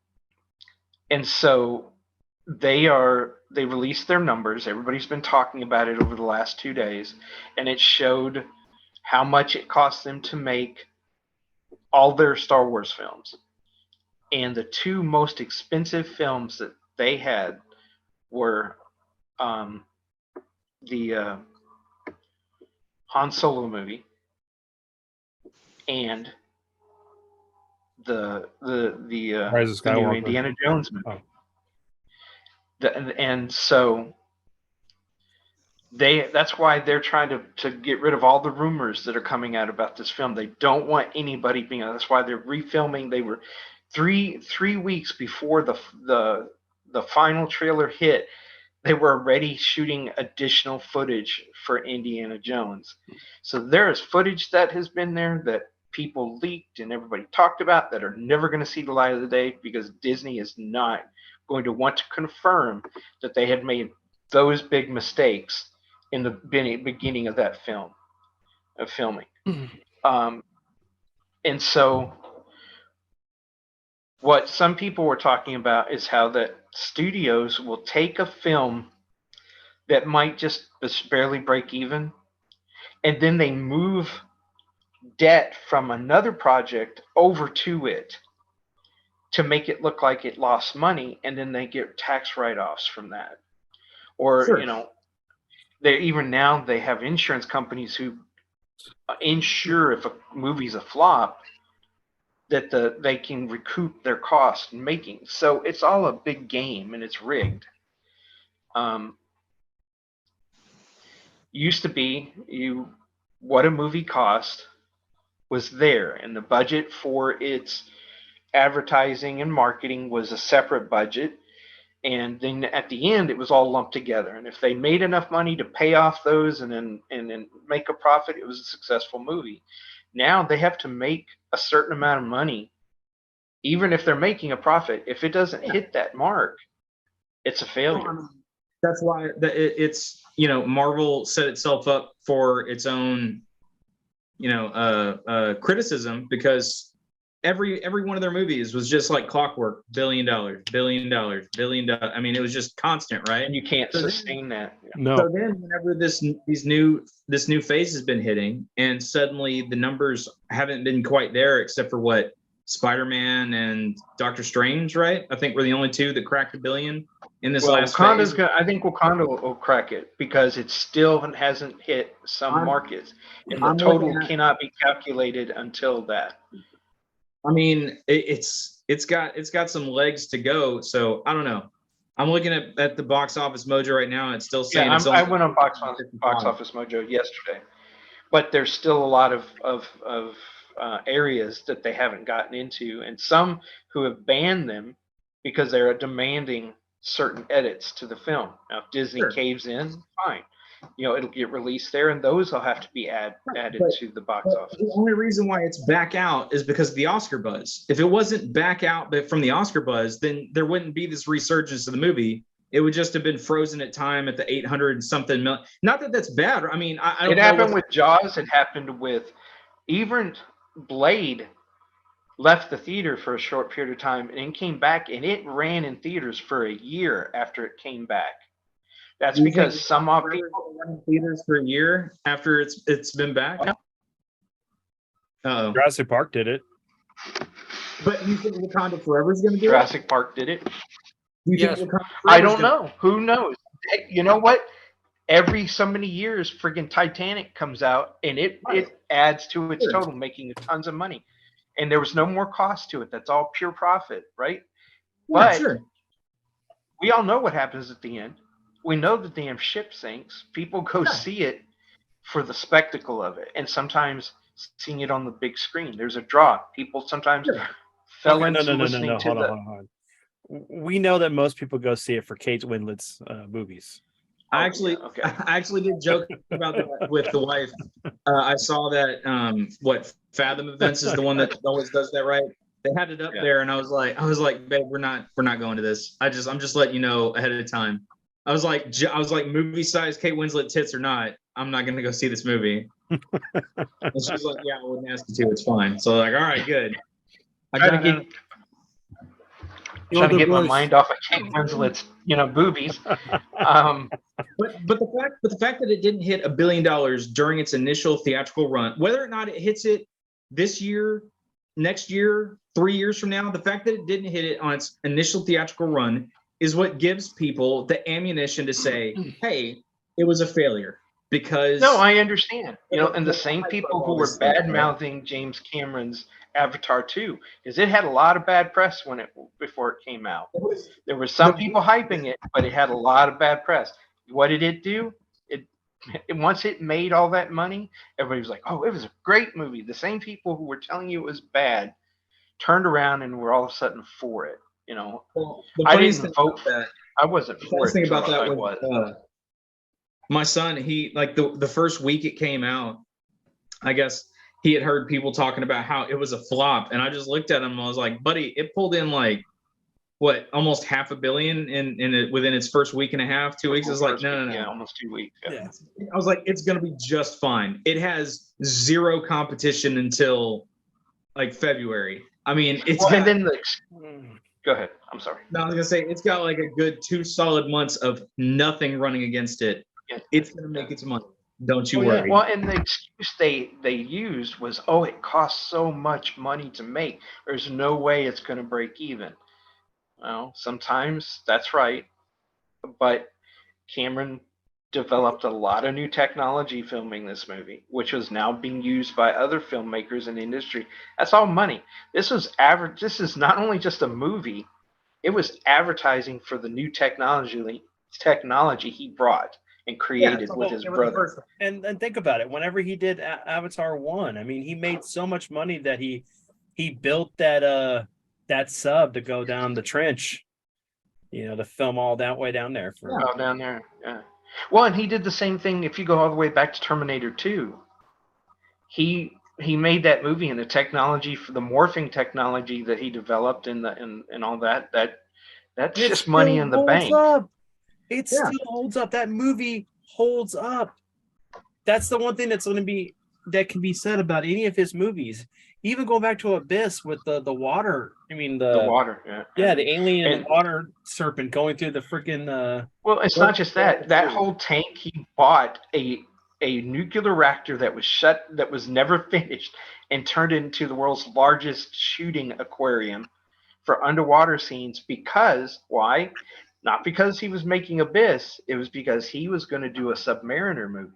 so they released their numbers. Everybody's been talking about it over the last 2 days, and it showed how much it cost them to make all their Star Wars films. And the two most expensive films that they had were the Han Solo movie and the Rise of the new Skywalker. Indiana Jones movie. Oh. And so that's why they're trying to get rid of all the rumors that are coming out about this film. They don't want anybody being on. That's why they're refilming. They were three weeks before the final trailer hit. They were already shooting additional footage for Indiana Jones. So there is footage that has been there that people leaked and everybody talked about that are never going to see the light of the day because Disney is not going to want to confirm that they had made those big mistakes in the beginning of that filming. And so what some people were talking about is how that studios will take a film that might just barely break even, and then they move debt from another project over to it to make it look like it lost money, and then they get tax write-offs from that. Or, Sure. they have insurance companies who insure if a movie's a flop that they can recoup their cost in making. So it's all a big game and it's rigged. Used to be what a movie cost was there, and the budget for its advertising and marketing was a separate budget, and then at the end it was all lumped together, and if they made enough money to pay off those and then make a profit, it was a successful movie. Now they have to make a certain amount of money even if they're making a profit, if it doesn't hit that mark, it's a failure. That's why it's, Marvel set itself up for its own, criticism, because every one of their movies was just like clockwork, $1 billion, $1 billion, $1 billion. I mean, it was just constant, right? And you can't So then- sustain that. No. So then, whenever this new phase has been hitting, and suddenly the numbers haven't been quite there, except for what Spider-Man and Doctor Strange, right? I think we're the only two that cracked $1 billion in this Well, last Wakanda's phase. I think Wakanda will crack it because it still hasn't hit some I'm- markets, and the I'm total looking at- cannot be calculated until that. I mean, it's got some legs to go. So I don't know. I'm looking at the box office mojo right now, and it's still saying Yeah, it's I only went on box office mojo yesterday, but there's still a lot of areas that they haven't gotten into, and some who have banned them because they're demanding certain edits to the film. Now, if Disney Sure. caves in, fine. It'll get released there, and those will have to be added but- to the box But office. the only reason why it's back out is because of the Oscar buzz. If it wasn't back out but from the Oscar buzz, then there wouldn't be this resurgence of the movie. It would just have been frozen at time at the 800 and something million. Not that that's bad. I mean, I don't It know happened what- with Jaws. It happened with even Blade. Left the theater for a short period of time and then came back, and it ran in theaters for a year after it came back. That's You think because some of people. Forever's been in theaters for a year after it's been back. Oh, Jurassic Park did it. but you think Wakanda Forever is going to do Jurassic Park did it. it? You Yes. think Wakanda I Forever's don't gonna- know. Who knows? Heck, you know what? Every so many years, friggin' Titanic comes out, and it adds to its Sure. total, making tons of money. And there was no more cost to it. That's all pure profit, right? Yeah, But sure. we all know what happens at the end. We know the damn ship sinks. People go Yeah. see it for the spectacle of it, and sometimes seeing it on the big screen. There's a draw. People sometimes Sure. fell Okay, into listening to Hold the. on, hold on. We know that most people go see it for Kate Winslet's movies. I actually, yeah, okay. I actually did joke about that with the wife. I saw that Fathom Events is the one that always does that, right? They had it up Yeah. there, and I was like, babe, we're not going to this. I'm just letting you know ahead of time. I was like, movie size Kate Winslet tits or not, I'm not gonna go see this movie. And she's like, yeah, I wouldn't ask you to. It's fine. So like, all right, good. I Trying got to get, trying to get my mind off of Kate Winslet's, boobies. But the fact that it didn't hit $1 billion during its initial theatrical run, whether or not it hits it this year, next year, 3 years from now, the fact that it didn't hit it on its initial theatrical run is what gives people the ammunition to say, hey, it was a failure. Because No, I understand. And the same people who were bad mouthing James Cameron's Avatar 2, because it had a lot of bad press before it came out. There were some people hyping it, but it had a lot of bad press. What did it do? It once it made all that money, everybody was like, "Oh, it was a great movie." The same people who were telling you it was bad turned around and were all of a sudden for it. well, the I funniest didn't thing vote about that. I wasn't The for funniest it. thing about until that I was my son. He like the first week it came out. I guess he had heard people talking about how it was a flop, and I just looked at him and I was like, "Buddy, it pulled in like what, almost $500 million in it within its first week and a half, 2 weeks." It's like, no. Yeah, almost 2 weeks. Yeah. I was like, it's gonna be just fine. It has zero competition until like February. I mean, it's Well, got, and then go ahead. I'm sorry. no, I was gonna say it's got like a good 2 solid months of nothing running against it. Yeah. It's gonna make its money. Don't you Oh, yeah. worry. Well, and the excuse they used was, "Oh, it costs so much money to make. There's no way it's going to break even." Well, sometimes that's right, but Cameron developed a lot of new technology filming this movie, which was now being used by other filmmakers in the industry. That's all money. This was average. This is not only just a movie; it was advertising for the new technology he brought and created with his brother. And think about it. Whenever he did Avatar 1, I mean, he made so much money that he built that sub to go down the trench, to film all that way down there. Oh, down there. Yeah. Well, and he did the same thing. If you go all the way back to Terminator 2, he he made that movie, and the technology for the morphing technology that he developed and all that that's It just money still in the holds bank. up. It Yeah. still holds up. That movie holds up. That's the one thing that can be said about any of his movies. Even going back to Abyss with the water. I mean The water, yeah, the alien and and- the water serpent going through the freaking well, it's not just that. That whole tank, he bought a nuclear reactor that was never finished, and turned it into the world's largest shooting aquarium for underwater scenes. Because why? Not because he was making Abyss. It was because he was going to do a Submariner movie.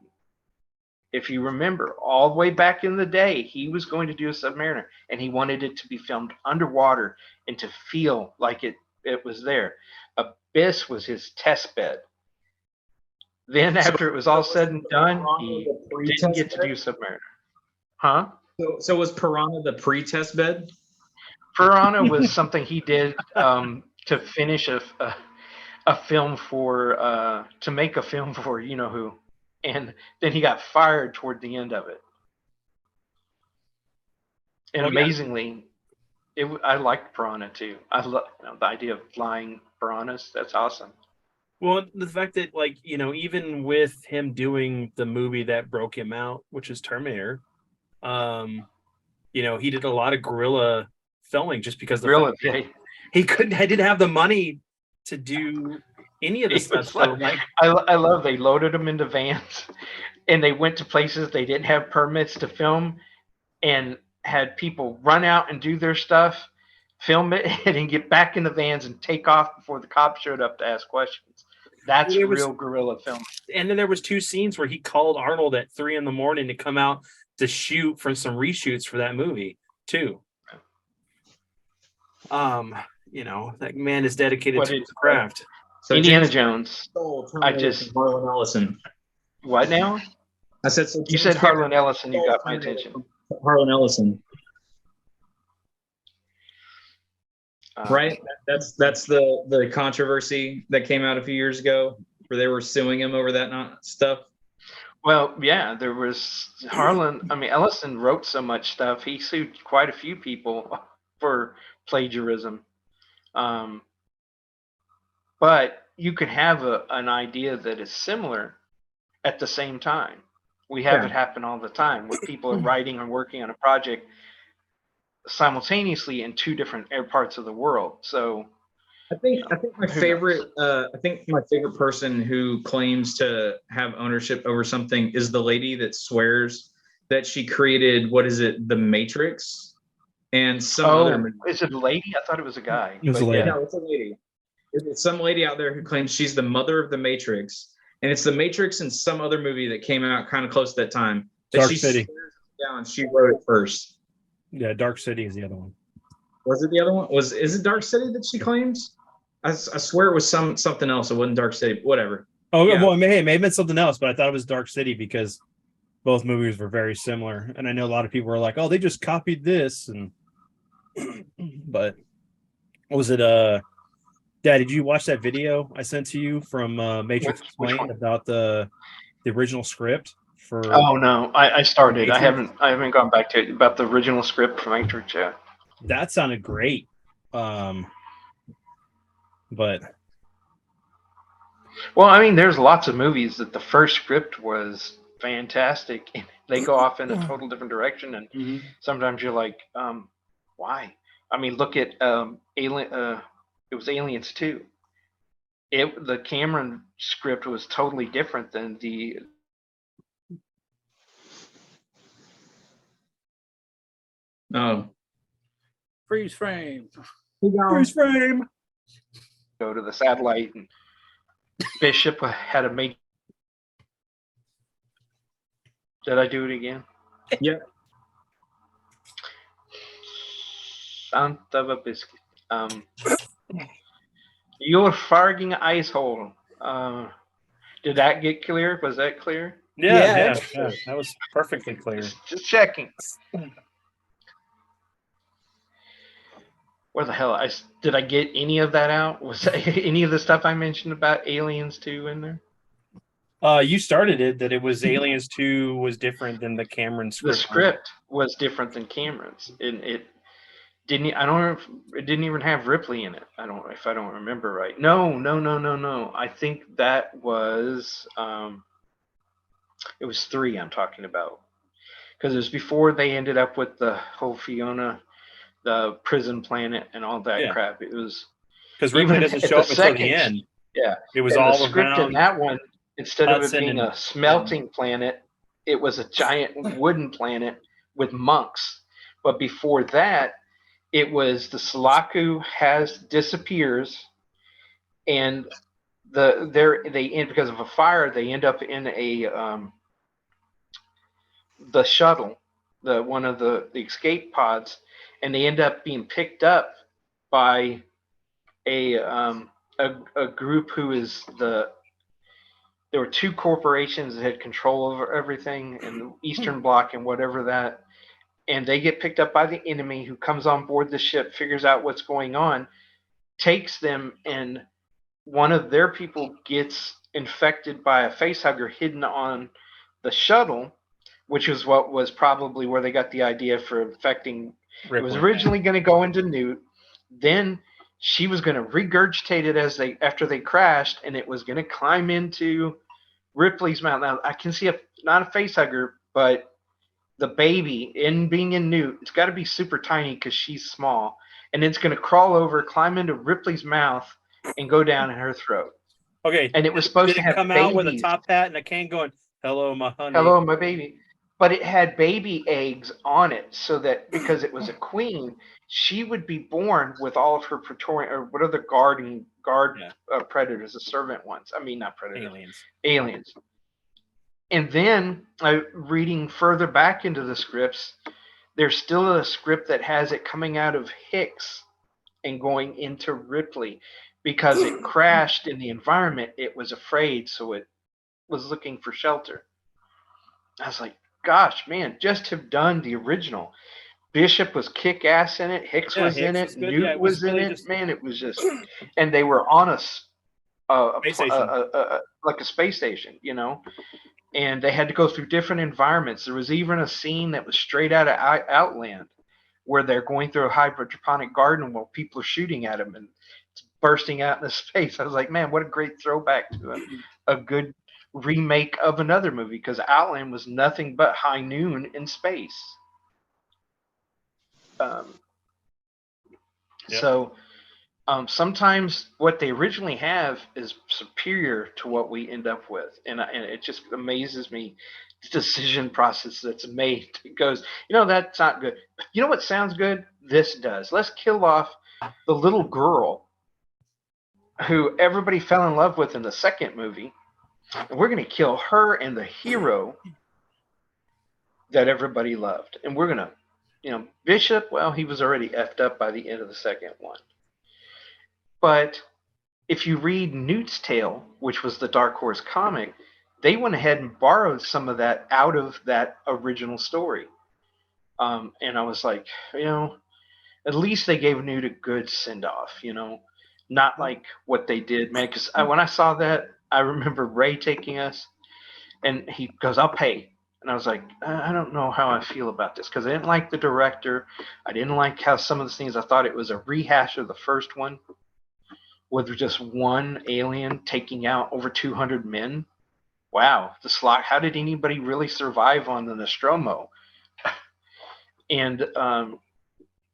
If you remember, all the way back in the day, he was going to do a Submariner, and he wanted it to be filmed underwater and to feel like it was there. Abyss was his test bed. Then, after it was all said and done, he didn't get to do Submariner. Huh? So was Piranha the pre-test bed? Piranha was something he did to finish a film for to make a film for you know who, and then he got fired toward the end of it. And amazingly, I liked Piranha too. I love the idea of flying piranhas. That's awesome. well, the fact that even with him doing the movie that broke him out, which is Terminator, he did a lot of guerrilla filming just because Really, he didn't have the money to do any of this stuff. So I love they loaded them into vans, and they went to places they didn't have permits to film, and had people run out and do their stuff, film it, and then get back in the vans and take off before the cops showed up to ask questions. That's real guerrilla filming. And then there was 2 scenes where he called Arnold at 3 a.m. to come out to shoot for some reshoots for that movie too. That man is dedicated to his craft. So Indiana Jones. I just Harlan Ellison. What now? I said so. You said Harlan Ellison. You got my attention. Harlan Ellison. Right. That's the controversy that came out a few years ago, where they were suing him over that stuff. Well, yeah, there was Harlan. I mean, Ellison wrote so much stuff. He sued quite a few people for plagiarism. But you could have an idea that is similar at the same time. We have it happen all the time where people are writing and working on a project simultaneously in 2 different parts of the world. So I think my favorite person who claims to have ownership over something is the lady that swears that she created, what is it, The Matrix and some other. Is it a lady? I thought it was a guy. It was a lady. Yeah, no, it's a lady. It's some lady out there who claims she's the mother of The Matrix, and it's The Matrix and some other movie that came out kind of close to that time. Dark City. Down, she wrote it first. Yeah, Dark City is the other one. Was it the other one? Is it Dark City that she claims? I swear it was something else. It wasn't Dark City. Whatever. Oh, Yeah. well, it may have been something else, but I thought it was Dark City because both movies were very similar. And I know a lot of people were like, "Oh, they just copied this," and but what was it? Dad, did you watch that video I sent to you from Matrix Explained about the original script for? Oh no, I started. Matrix? I haven't gone back to it about the original script for Matrix yet. That sounded great. But well, I mean, there's lots of movies that the first script was fantastic, and they go off in a total different direction, and sometimes you're like, why? I mean, look at Alien. It was Aliens 2. The Cameron script was totally different than the. Oh, Freeze frame. freeze frame. Go to the satellite, and Bishop had a make. Did I do it again? Yeah. Son of a biscuit. You're farging ice hole. Did that get clear? Was that clear? Yeah, that was perfectly clear. Just checking. Where the hell? Did I get any of that out? Was any of the stuff I mentioned about Aliens 2 in there? You started it that it was Aliens 2 was different than the Cameron The script. script was different than Cameron's, and it didn't. I don't know if it didn't even have Ripley in it. I don't if I don't remember right. No. I think that was it was 3 I'm talking about, because it was before they ended up with the whole Fiona, the prison planet, and all that Yeah. crap. It was Because Ripley even doesn't at show the up until the second- end. yeah. It was And the all script in around that one, instead of it Hudson being and- a smelting planet, it was a giant wooden planet with monks. But before that, it was the Sulaku disappears, and they end because of a fire. They end up in the shuttle, one of the escape pods, and they end up being picked up by a group who is there were 2 corporations that had control over everything in the Eastern Bloc and whatever that, and they get picked up by the enemy, who comes on board the ship, figures out what's going on, takes them, and one of their people gets infected by a facehugger hidden on the shuttle, which was what was probably where they got the idea for infecting. Ripley. It was originally going to go into Newt, then she was going to regurgitate it after they crashed, and it was going to climb into Ripley's mouth. Now I can see not a face hugger, but the baby being in Newt, it's got to be super tiny because she's small, and it's going to crawl over, climb into Ripley's mouth, and go down in her throat. Okay. And it was supposed Did to it have come out with a babies. top hat and a can going, "Hello, my honey"? Hello, my baby. But it had baby eggs on it, so that because it was a queen, she would be born with all of her Praetorian, or what are the guard predators, the servant ones. I mean, not predators, aliens. And then reading further back into the scripts, there's still a script that has it coming out of Hicks and going into Ripley, because it crashed in the environment. It was afraid, so it was looking for shelter. I was like, gosh, man, just have done the original. Bishop was kick ass in it. Hicks was in it. Newt was in it. Man, it was just, and they were on like a space station, and they had to go through different environments. There was even a scene that was straight out of Outland, where they're going through a hydroponic garden while people are shooting at them and it's bursting out into space. I was like, man, what a great throwback to a good remake of another movie, because Outland was nothing but High Noon in space. So sometimes what they originally have is superior to what we end up with, and it just amazes me, the decision process that's made. It goes, that's not good. You know what sounds good? This does. Let's kill off the little girl who everybody fell in love with in the second movie, and we're going to kill her and the hero that everybody loved. And we're going to, Bishop, well, he was already effed up by the end of the second one. But if you read Newt's Tale, which was the Dark Horse comic, they went ahead and borrowed some of that out of that original story. And I was like, at least they gave Newt a good send-off, not like what they did, man. Because when I saw that, I remember Ray taking us, and he goes, "I'll pay." And I was like, I don't know how I feel about this, because I didn't like the director. I didn't like how some of the things, I thought it was a rehash of the first one, with just one alien taking out over 200 men. Wow, how did anybody really survive on the Nostromo? And I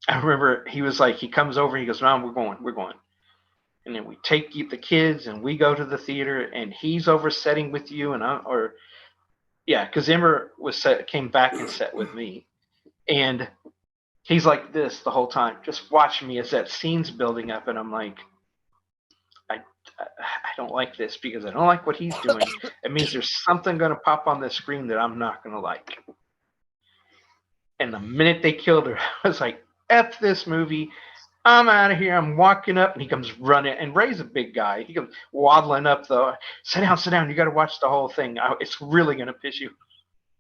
remember he was like, he comes over, he goes, "Mom, we're going. And then we take the kids and we go to the theater, and he's over setting with you, and because Emmer came back and sat with me, and he's like this the whole time, just watching me as that scene's building up, and I'm like, I don't like this, because I don't like what he's doing. It means there's something going to pop on the screen that I'm not going to like. And the minute they killed her, I was like, F this movie. I'm out of here. I'm walking up, and he comes running. And Ray's a big guy. He comes waddling up, though. Sit down. You got to watch the whole thing. It's really going to piss you.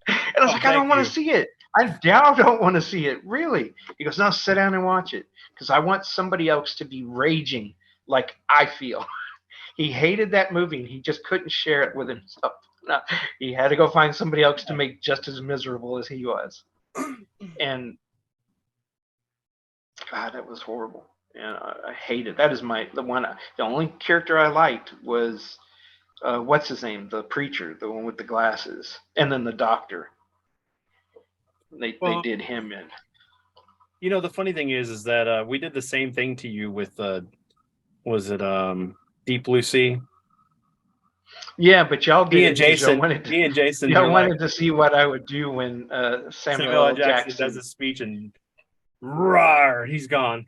And I was like, I don't want to see it. I now don't want to see it. Really? He goes, no, sit down and watch it, because I want somebody else to be raging like I feel. He hated that movie, and he just couldn't share it with himself. No, he had to go find somebody else to make just as miserable as he was. And God, that was horrible. And I hate it. That is the only character I liked was what's his name? The preacher, the one with the glasses, and then the doctor. They did him in. You know, the funny thing is that we did the same thing to you with was it Deep Blue Sea? Yeah, but y'all did Me it and because Jason. wanted to, Me and Jason. y'all were wanted like, to see what I would do when Samuel L. Samuel Jackson does his speech and roar, he's gone.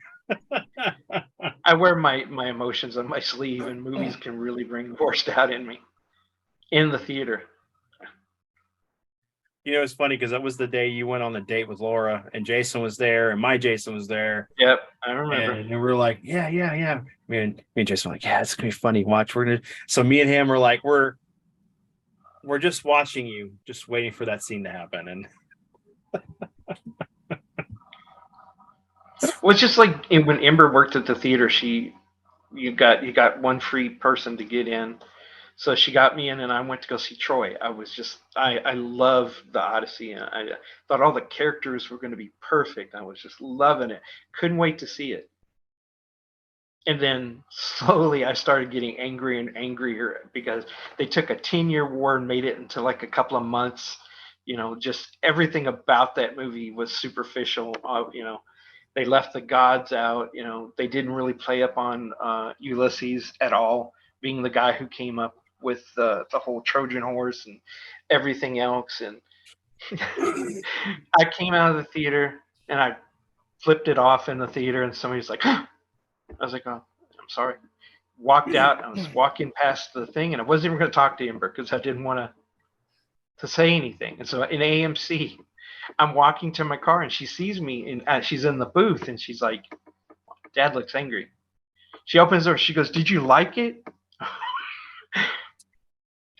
I wear my emotions on my sleeve, and movies can really bring the worst out in me in the theater. You know, it's funny because that was the day you went on the date with Laura, and Jason was there, and my Jason was there. Yep, I remember. And we were like, yeah. Me and Jason were like, yeah, it's gonna be funny. Watch, so me and him were like, we're just watching you, just waiting for that scene to happen. And Well, it's just like when Ember worked at the theater, you got one free person to get in. So she got me in, and I went to go see Troy. I love the Odyssey, and I thought all the characters were going to be perfect. I was just loving it. Couldn't wait to see it. And then slowly I started getting angry and angrier because they took a 10-year war and made it into like a couple of months. You know, just everything about that movie was superficial. You know, they left the gods out. You know, they didn't really play up on Ulysses at all, being the guy who came up with the whole Trojan horse and everything else. And I came out of the theater and I flipped it off in the theater, and somebody's like, I was like, oh, I'm sorry. Walked out. I was walking past the thing, and I wasn't even going to talk to Ember because I didn't want to say anything. And so in AMC, I'm walking to my car, and she sees me, and she's in the booth, and she's like, Dad looks angry. She opens the door. She goes, did you like it?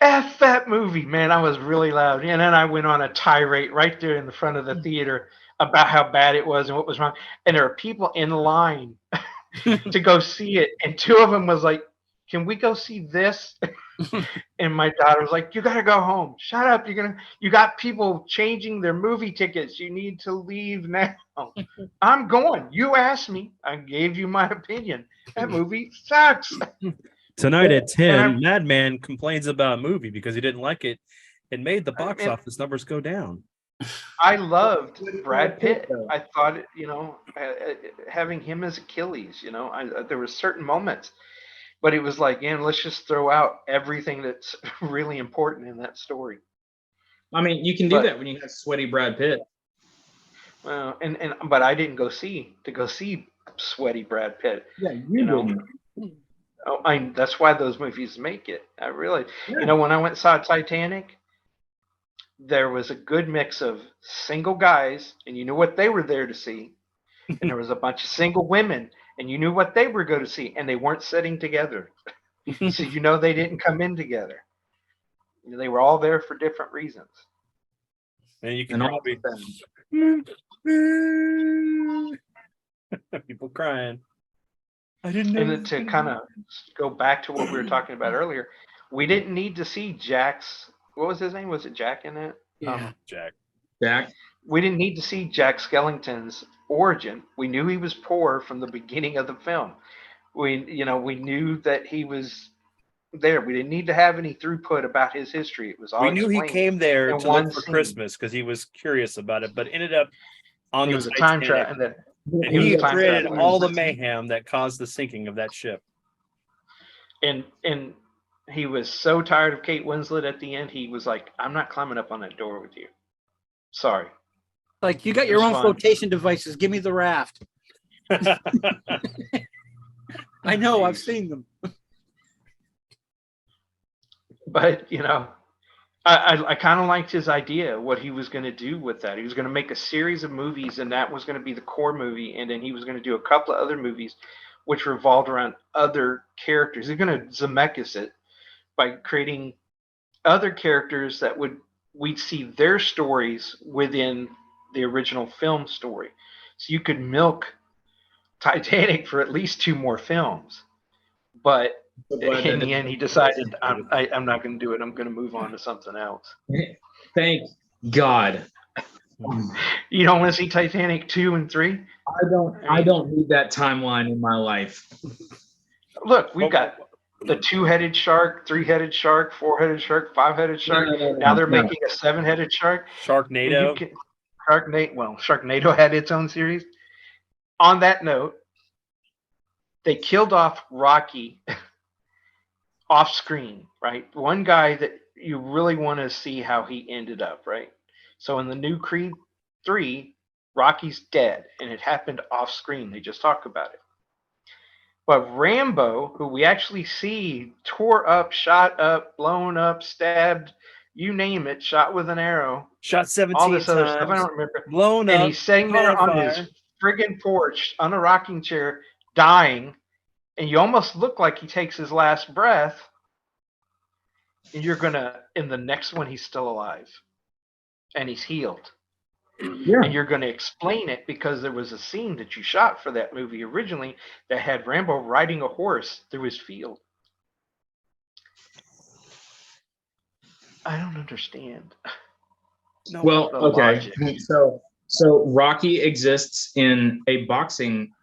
F that movie, man. I was really loud. And then I went on a tirade right there in the front of the theater about how bad it was and what was wrong. And there are people in line to go see it. And two of them was like, can we go see this? And my daughter was like, you got to go home. Shut up. You got people changing their movie tickets. You need to leave now. I'm going. You asked me. I gave you my opinion. That movie sucks. tonight at 10, Madman complains about a movie because he didn't like it. It made the box office numbers go down. I loved Brad Pitt. I thought, you know, having him as Achilles, you know, there were certain moments, but it was like, let's just throw out everything that's really important in that story. I mean, you can do that when you have sweaty Brad Pitt. Well, but I didn't go see sweaty Brad Pitt. Yeah, you know. That's why those movies make it. I really, you know, when I went and saw Titanic, there was a good mix of single guys, and you knew what they were there to see, and there was a bunch of single women, and you knew what they were going to see, and they weren't sitting together. So you know they didn't come in together. They were all there for different reasons. And you can probably people crying. I didn't know. And to kind of go back to what we were talking about earlier, we didn't need to see Jack's. What was his name? Was it Jack in it? Yeah. Jack. We didn't need to see Jack Skellington's origin. We knew he was poor from the beginning of the film. We knew that he was there. We didn't need to have any throughput about his history. It was all we knew he came there to look for scene. Christmas because he was curious about it, but ended up on It the was a time Titanic, travel. and he created all the mayhem that caused the sinking of that ship. And he was so tired of Kate Winslet at the end. He was like, "I'm not climbing up on that door with you. Sorry." Like, you got your own flotation devices. Give me the raft. I know. I've seen them. But, you know, I kind of liked his idea, what he was going to do with that. He was going to make a series of movies, and that was going to be the core movie. And then he was going to do a couple of other movies which revolved around other characters. He's going to Zemeckis it by creating other characters that we'd see their stories within the original film story. So you could milk Titanic for at least 2 more films. But So glad In that the end, he decided, I'm not going to do it. I'm going to move on to something else. Thank God. You don't want to see Titanic 2 and 3? I don't need that timeline in my life. Look, we've got the 2-headed shark, 3-headed shark, 4-headed shark, 5-headed shark. Now they're making a 7-headed shark. Sharknado. Sharknado had its own series. On that note, they killed off Rocky off screen, right? One guy that you really want to see how he ended up, right? So in the new Creed 3, Rocky's dead, and it happened off screen. They just talk about it. But Rambo, who we actually see tore up, shot up, blown up, stabbed, you name it, shot with an arrow, Shot 17 all this other stuff, I times. don't remember. Blown And up. he's sitting caught there on on fire. his friggin' porch on a rocking chair, dying, and you almost look like he takes his last breath. And you're gonna, in the next one, he's still alive, and he's healed. Yeah. And you're going to explain it because there was a scene that you shot for that movie originally that had Rambo riding a horse through his field. I don't understand. No, Well, The okay. logic. So Rocky exists in a boxing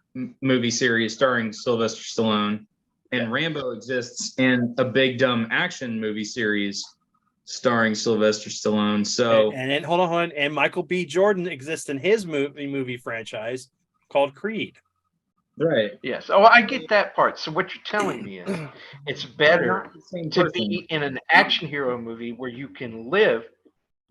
movie series starring Sylvester Stallone, and Rambo exists in a big dumb action movie series starring Sylvester Stallone. So and then hold on, and Michael B. Jordan exists in his movie franchise called Creed. right, Yes. Oh, I get that part. So what you're telling me is it's better Not the same to person. be in an action hero movie where you can live.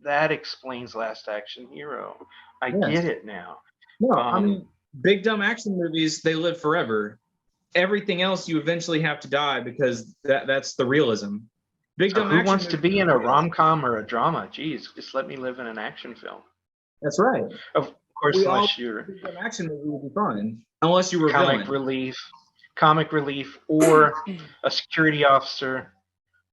That explains Last Action Hero. I Yes. get it now. No, I mean, big dumb action movies, they live forever. Everything else, you eventually have to die because that's the realism. Big So dumb who action wants to movies be in are a real. rom-com or a drama? Geez, just let me live in an action film. That's right. Of course, We all unless you're big dumb action movie would be fine, unless you were a comic villain. relief, or a security officer,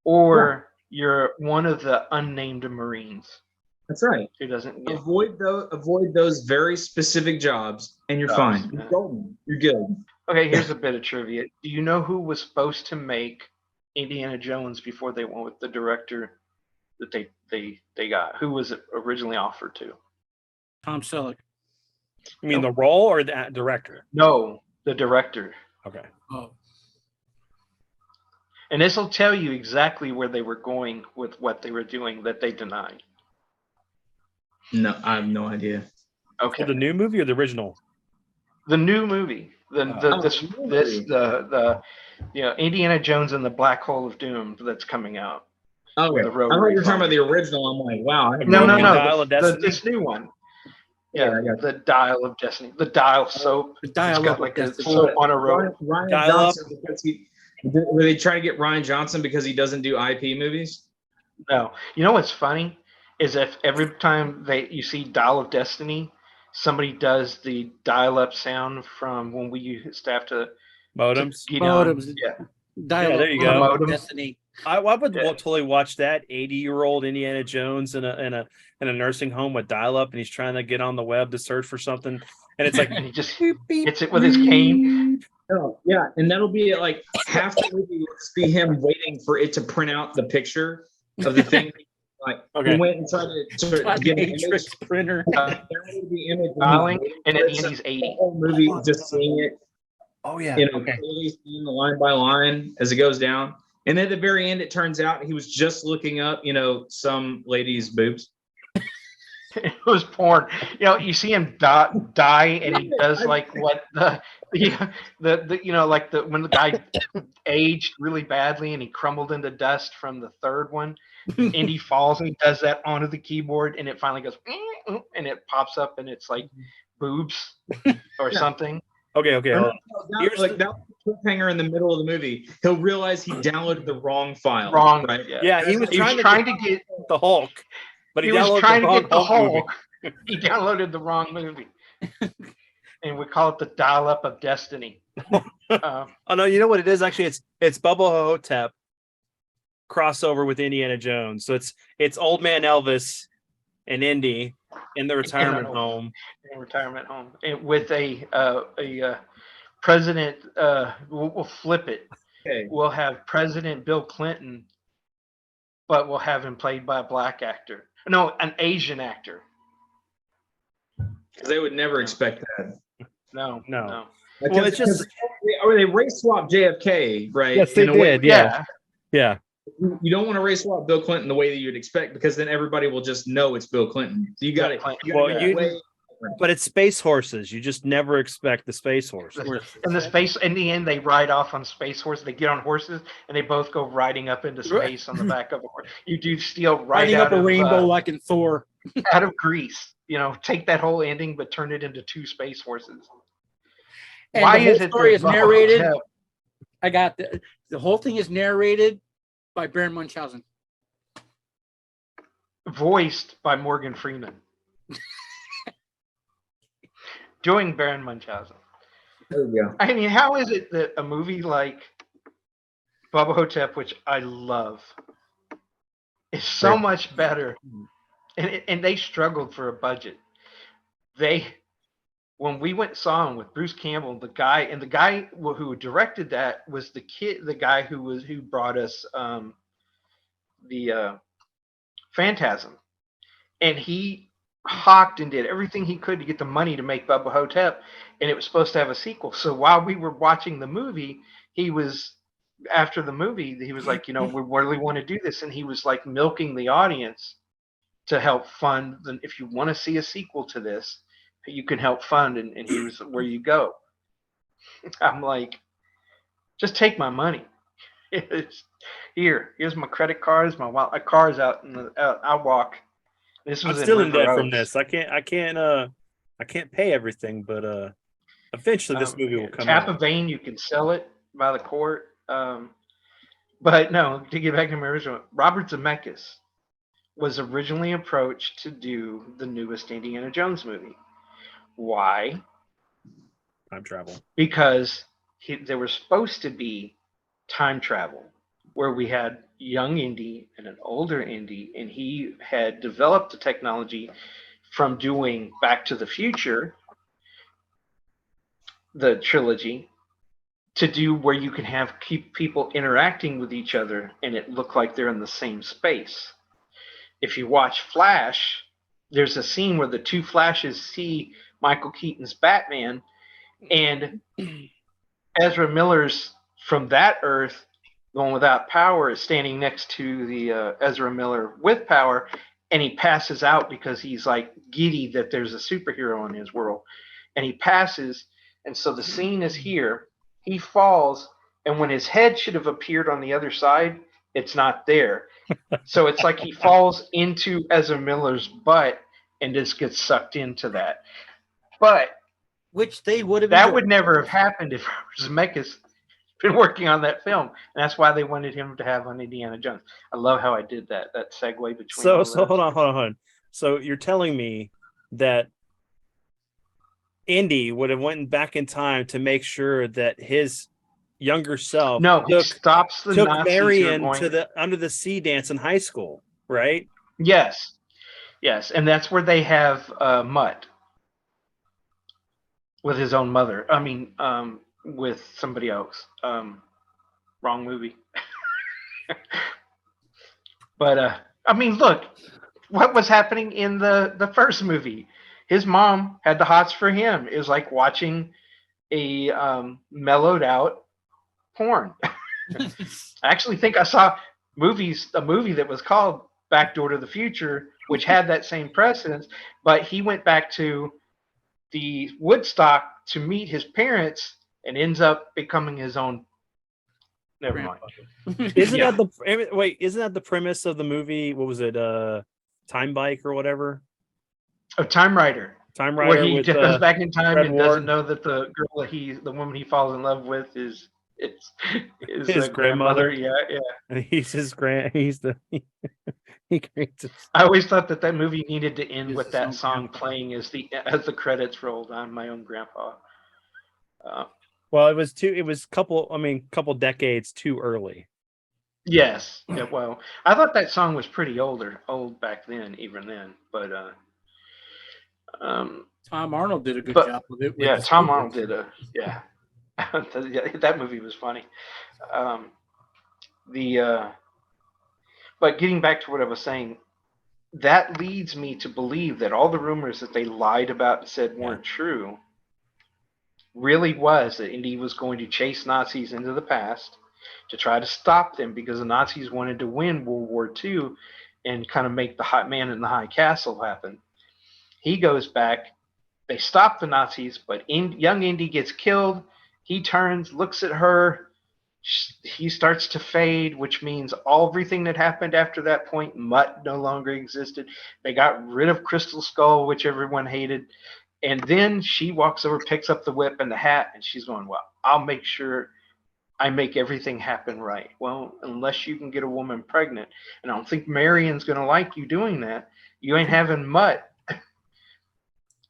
or you're one of the unnamed Marines That's right. who doesn't get Avoid those very specific jobs, and you're Jobs, fine. yeah. You're golden. You're good. Okay, here's a bit of trivia. Do you know who was supposed to make Indiana Jones before they went with the director that they got? Who was it originally offered to? Tom Selleck. You mean the role or the director? No, the director. Okay. Oh, And this will tell you exactly where they were going with what they were doing that they denied. No, I have no idea. Okay. For the new movie or the original? The new movie, the Indiana Jones and the Black Hole of Doom that's coming out. Okay. The I road thought you were talking refund. about the original. I'm like, wow. I have No, Broken no, Dial of Destiny? this new one. Yeah, Yeah, I got the Dial of Destiny, the Dial soap. the It's dialogue got like a Destiny. soap on a rope. Ryan Dial up. Johnson because were they trying to get Ryan Johnson because he doesn't do IP movies? No, you know what's funny is if every time you see Dial of Destiny, somebody does the dial-up sound from when we used to have to Modems. get on. Modems. Yeah. Dialogue there you go. of Destiny. I would Yeah. totally watch that 80-year-old Indiana Jones in a nursing home with dial-up, and he's trying to get on the web to search for something, and it's like And he just beep, beep, hits it with his cane. Oh, yeah, and that'll be like half the movie will just be him waiting for it to print out the picture of the thing. Like Okay. he went and tried to get an Matrix image, printer. downloaded the image, Dialing, and at the it's end he's 80. the whole movie just seeing it, Oh yeah. you know, Okay. clearly seeing the line by line as it goes down. And then at the very end, it turns out he was just looking up, you know, some lady's boobs. It was porn. You know, you see him die, and he does like what the you know, like when the guy aged really badly and he crumbled into dust from the third one, and he falls and he does that onto the keyboard, and it finally goes and it pops up and it's like boobs or something. Okay. Okay. hold on. Here's Like that was the cliffhanger in the middle of the movie. He'll realize he downloaded the wrong file. Wrong, right? Yeah, he was trying to get get the Hulk, but he was downloaded trying to wrong get the movie. Hulk. He downloaded the wrong movie, and we call it the dial-up of destiny. Oh no, you know what it is actually? It's Bubba Hotep crossover with Indiana Jones. So it's old man Elvis and Indy in the retirement home. In retirement home, and with a president. We'll flip it. Okay. we'll have President Bill Clinton, but we'll have him played by a black actor. No, an Asian actor. Because they would never expect that. No, No. no. Well, it's just They race swapped JFK, right? Yes, they in a way. did. Yeah. Yeah. You don't want to race swap Bill Clinton the way that you'd expect, because then everybody will just know it's Bill Clinton. So you got it. Well, but it's space horses. You just never expect the space horse. In the space, in the end, they ride off on space horses. They get on horses and they both go riding up into space on the back of a horse. You do steal right Riding out up a of, rainbow like in Thor. out of Greece. You know, take that whole ending, but turn it into 2 space horses. And Why the whole is it story that is Bubba narrated? Hotep- I got the whole thing is narrated by Baron Munchausen. voiced by Morgan Freeman? Doing Baron Munchausen. There we go. I mean, how is it that a movie like Bubba Hotep, which I love, is so Right. much better, and they struggled for a budget. When we went and saw him with Bruce Campbell, the guy who directed that was the guy who brought us the Phantasm, and he hawked and did everything he could to get the money to make Bubba Hotep, and it was supposed to have a sequel. So while we were watching the movie, after the movie, he was like, we really want to do this, and he was like milking the audience to help fund. If you want to see a sequel to this, you can help fund, and he was, where you go. I'm like, just take my money. Here's my credit cards, my car's out, and I'll walk. This I'm was still in River debt from Oaks. this. I can't pay everything, but eventually this movie will come Tap out. a vein, you can sell it by the court. But no, to get back to my original, Robert Zemeckis was originally approached to do the newest Indiana Jones movie. Why? Time travel. Because there was supposed to be time travel where we had young Indy and an older Indy, and he had developed the technology from doing Back to the Future, the trilogy, to do where you can keep people interacting with each other and it look like they're in the same space. If you watch Flash, there's a scene where the 2 Flashes see Michael Keaton's Batman, and Ezra Miller's from that Earth, the one without power, is standing next to the Ezra Miller with power, and he passes out because he's like giddy that there's a superhero in his world, and he passes, and so the scene is here. He falls, and when his head should have appeared on the other side, it's not there. So it's like he falls into Ezra Miller's butt and just gets sucked into that. But Which they would have. that would never have happened if Zemeckis been working on that film, and that's why they wanted him to have on Indiana Jones. I love how I did that segue between. So all hold those. on. So you're telling me that Indy would have went back in time to make sure that his younger self No, he stops the took Nazis who are Marion going to the under the sea dance in high school, right? Yes, and that's where they have Mutt with his own mother. I mean, with somebody else. Wrong movie. But I mean, look, what was happening in the first movie? His mom had the hots for him. It was like watching a mellowed out porn. I actually think I saw a movie that was called Back Door to the Future, which had that same precedence, but he went back to the Woodstock to meet his parents and ends up becoming his own. Never mind. Isn't Yeah. isn't that the premise of the movie? What was it? Time Bike or whatever? A Time Rider, Time where Rider he with goes back in time Fred and Ward. doesn't know that the girl the woman he falls in love with is His grandmother. Yeah. and he's his he's the he creates it. I always thought that movie needed to end Is with his that own song grandpa. playing as the credits rolled on My Own Grandpa. Well, it was couple decades too early. Yes. Yeah, well, I thought that song was pretty old back then, even then. But Tom Arnold did a good But- job with it. yeah, Tom Arnold did yeah. That movie was funny. Um, the but getting back to what I was saying, that leads me to believe that all the rumors that they lied about and said weren't true really was that Indy was going to chase Nazis into the past to try to stop them because the Nazis wanted to win World War II and kind of make the hot man in the high castle happen. He goes back. They stop the Nazis, but young Indy gets killed. He turns, looks at her. He starts to fade, which means everything that happened after that point, Mutt no longer existed. They got rid of Crystal Skull, which everyone hated. And then she walks over, picks up the whip and the hat, and she's going, well, I'll make sure I make everything happen right. Well, unless you can get a woman pregnant, and I don't think Marion's going to like you doing that, you ain't having Mutt.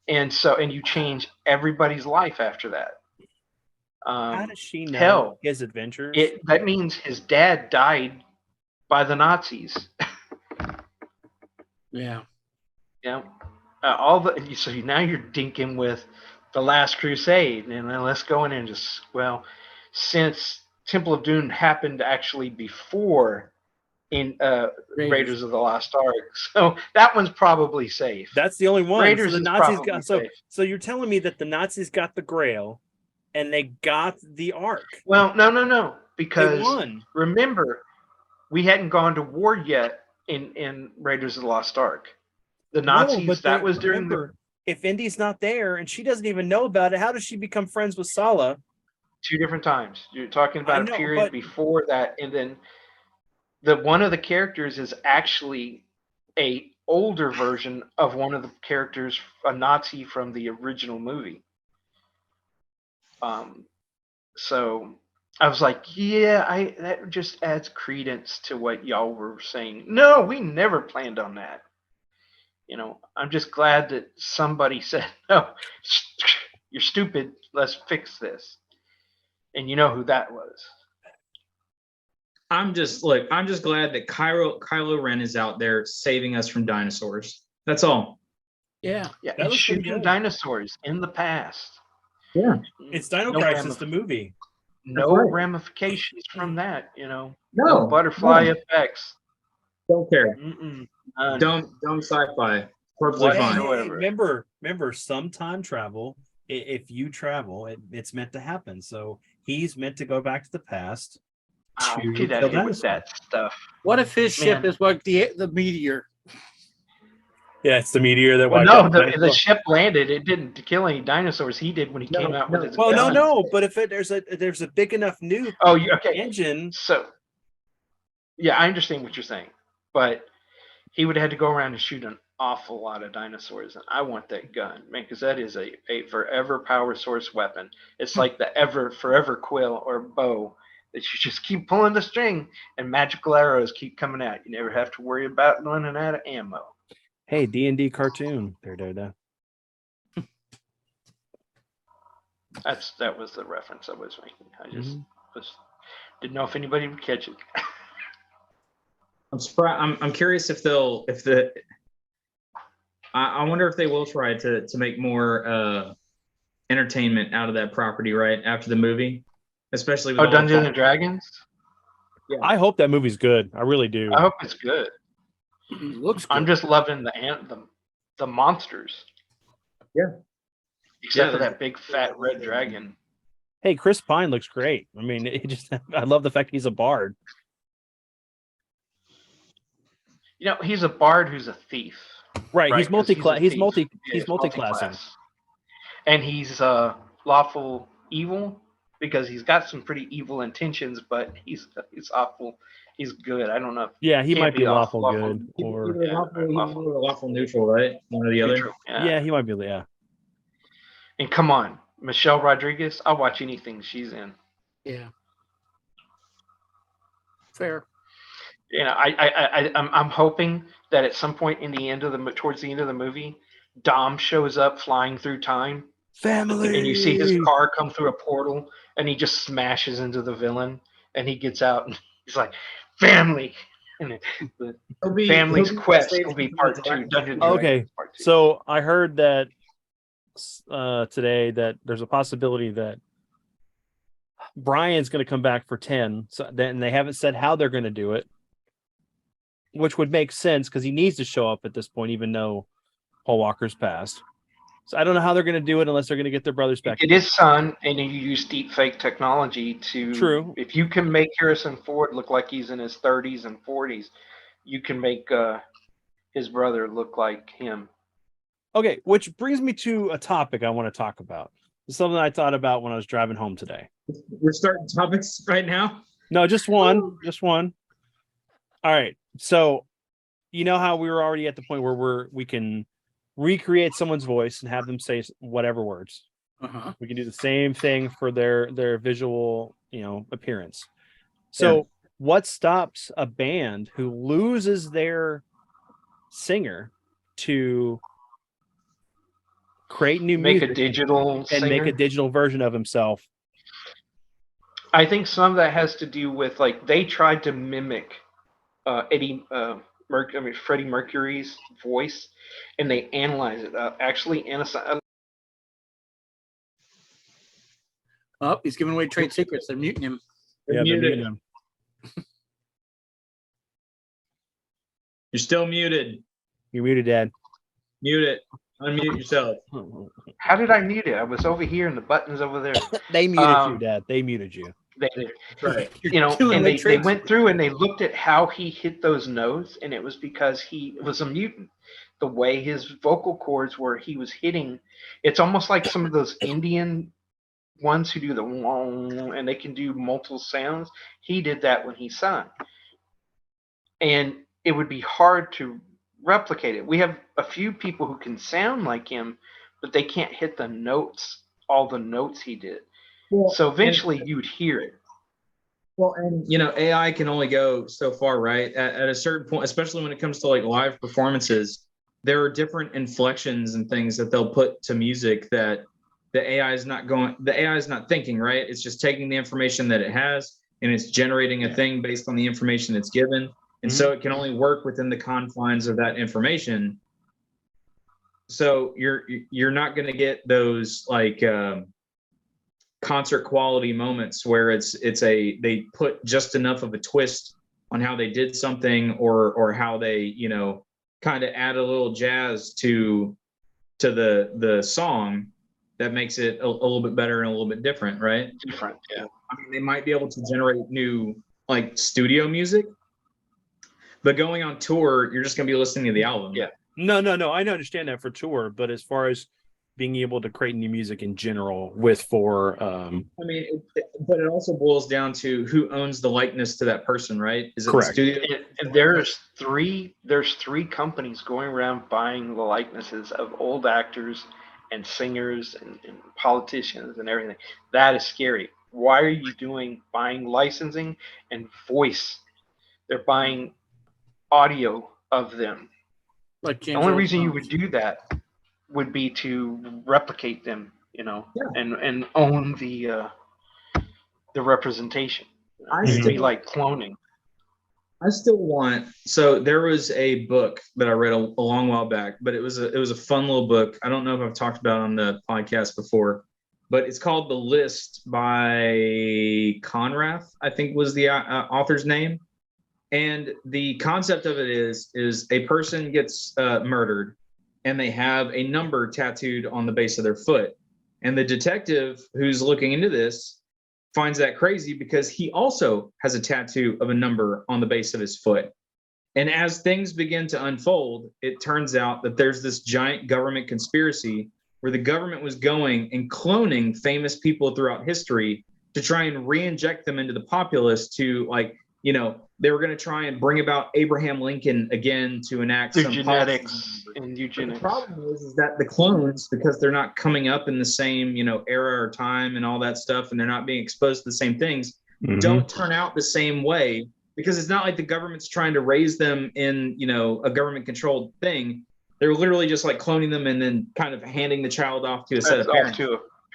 And you change everybody's life after that. How does she know hell, his adventures? That means his dad died by the Nazis. Yeah. Yeah. So now you're dinking with the Last Crusade, and then let's go in and since Temple of Doom happened actually before in Raiders of the Lost Ark, so that one's probably safe. That's the only one. Raiders so the is Nazis probably got safe. so you're telling me that the Nazis got the Grail and they got the Ark. Well, no, They because won. remember, we hadn't gone to war yet in Raiders of the Lost Ark. The Nazis, that was during if Indy's not there and she doesn't even know about it, how does she become friends with Sala? two different times. You're talking about a period but before that, and then one of the characters is actually a older version of one of the characters, a Nazi from the original movie. So I was like, that just adds credence to what y'all were saying. No, we never planned on that. I'm just glad that somebody said, no, you're stupid. Let's fix this. And you know who that was. I'm just glad that Kylo Ren is out there saving us from dinosaurs. That's all. Yeah. Yeah, That and was pretty shooting good. dinosaurs in the past. Yeah. It's Dino No Crisis, the movie. No That's right. ramifications from that, No butterfly effects. Don't care. None. Dumb sci-fi. Perfectly Hey, fine. whatsoever. Remember, some time travel. If you travel, it's meant to happen. So he's meant to go back to the past. Oh, to get out kill of here with dinosaurs. that stuff. What if his ship Man. is like the meteor? Yeah, it's the meteor that Well, wiped no, out the dinosaurs. ship landed. It didn't kill any dinosaurs. He did when he came out with his Well, gun. no. But if there's a big enough nuke Oh, okay. engine, So, yeah, I understand what you're saying, but he would have had to go around and shoot an awful lot of dinosaurs, and I want that gun, man, because that is a forever power source weapon. It's like the forever quill or bow that you just keep pulling the string, and magical arrows keep coming out. You never have to worry about running out of ammo. hey, D&D cartoon. There. That was the reference I was making. I just didn't know if anybody would catch it. I'm surprised. I'm curious I wonder if they will try to make more entertainment out of that property right after the movie, especially with all the Dungeons fun- and Dragons. I hope that movie's good. I really do. I hope it's good. It looks good. I'm just loving the monsters. Yeah. Except for that big fat red dragon. Hey, Chris Pine looks great. I mean, I love the fact he's a bard. He's a bard who's a thief. Right. He's 'Cause multi-class. a He's thief. he's multi-classing. And he's lawful evil because he's got some pretty evil intentions, but he's awful. He's good. I don't know. Yeah, he Can't might be be lawful lawful. good, or Either lawful or lawful neutral, right? One or the other. Neutral. yeah, he might be. Yeah. And come on, Michelle Rodriguez. I'll watch anything she's in. Yeah. Fair. I'm hoping that at some point towards the end of the movie, Dom shows up flying through time, Family. and you see his car come through a portal, and he just smashes into the villain, and he gets out, and he's like, "Family." And the Family's Quest will be part 2. Dungeons and Okay, Dragons part 2. so I heard that today that there's a possibility that Brian's going to come back for 10. So then they haven't said how they're going to do it, which would make sense because he needs to show up at this point, even though Paul Walker's passed. So I don't know how they're going to do it unless they're going to get their brothers back. It is son, and you use deep fake technology to. True. If you can make Harrison Ford look like he's in his 30s and 40s, you can make his brother look like him. Okay, which brings me to a topic I want to talk about. It's something I thought about when I was driving home today. We're starting topics right now. No, just one. Just one. All right. So you know how we were already at the point where we can recreate someone's voice and have them say whatever words. Uh-huh. We can do the same thing for their visual, appearance. So what stops a band who loses their singer to create new Make music a digital and singer? make a digital version of himself? I think some of that has to do with like they tried to mimic Freddie Mercury's voice, and they analyze it. Oh, he's giving away trade secrets. They're muting him. Yeah, they're Muted. muting him. You're still muted. You're muted, Dad. Mute it. Unmute yourself. How did I mute it? I was over here, and the button's over there. They muted you, Dad. They muted you. Right. Doing And the they tricks. went through and they looked at how he hit those notes, and it was because he was a mutant. The way his vocal cords were, he was hitting. It's almost like some of those Indian ones who do the wong, and they can do multiple sounds. He did that when he sung, and it would be hard to replicate it. We have a few people who can sound like him, but they can't hit the notes, all the notes he did. Well, So eventually you'd hear it. Well, and AI can only go so far, right? At a certain point, especially when it comes to like live performances, there are different inflections and things that they'll put to music that the AI is not thinking, right? It's just taking the information that it has and it's generating a thing based on the information it's given. And so it can only work within the confines of that information. So you're not going to get those like concert quality moments where they put just enough of a twist on how they did something or how they kind of add a little jazz to the song that makes it a little bit better and a little bit different, right? Different, yeah. I mean, they might be able to generate new like studio music, but going on tour, you're just going to be listening to the album. Yeah. No. I understand that for tour, but as far as being able to create new music in general I mean, but it also boils down to who owns the likeness to that person, right? Is it Correct. the studio? And there's three companies going around buying the likenesses of old actors and singers and politicians and everything. That is scary. Why are you buying licensing and voice? They're buying audio of them. Like The only reason you would do that would be to replicate them, and own the representation. It'd be like cloning. I still want. So there was a book that I read a long while back, but it was a fun little book. I don't know if I've talked about it on the podcast before, but it's called The List by Conrath, I think was the author's name. And the concept of it is a person gets murdered, and they have a number tattooed on the base of their foot. And the detective who's looking into this finds that crazy because he also has a tattoo of a number on the base of his foot. And as things begin to unfold, it turns out that there's this giant government conspiracy where the government was going and cloning famous people throughout history to try and re-inject them into the populace to they were going to try and bring about Abraham Lincoln again to enact Through some genetics policies. and But eugenics. the problem is that the clones, because they're not coming up in the same, era or time and all that stuff, and they're not being exposed to the same things, don't turn out the same way, because it's not like the government's trying to raise them in, a government-controlled thing. They're literally just like cloning them and then kind of handing the child off to a set of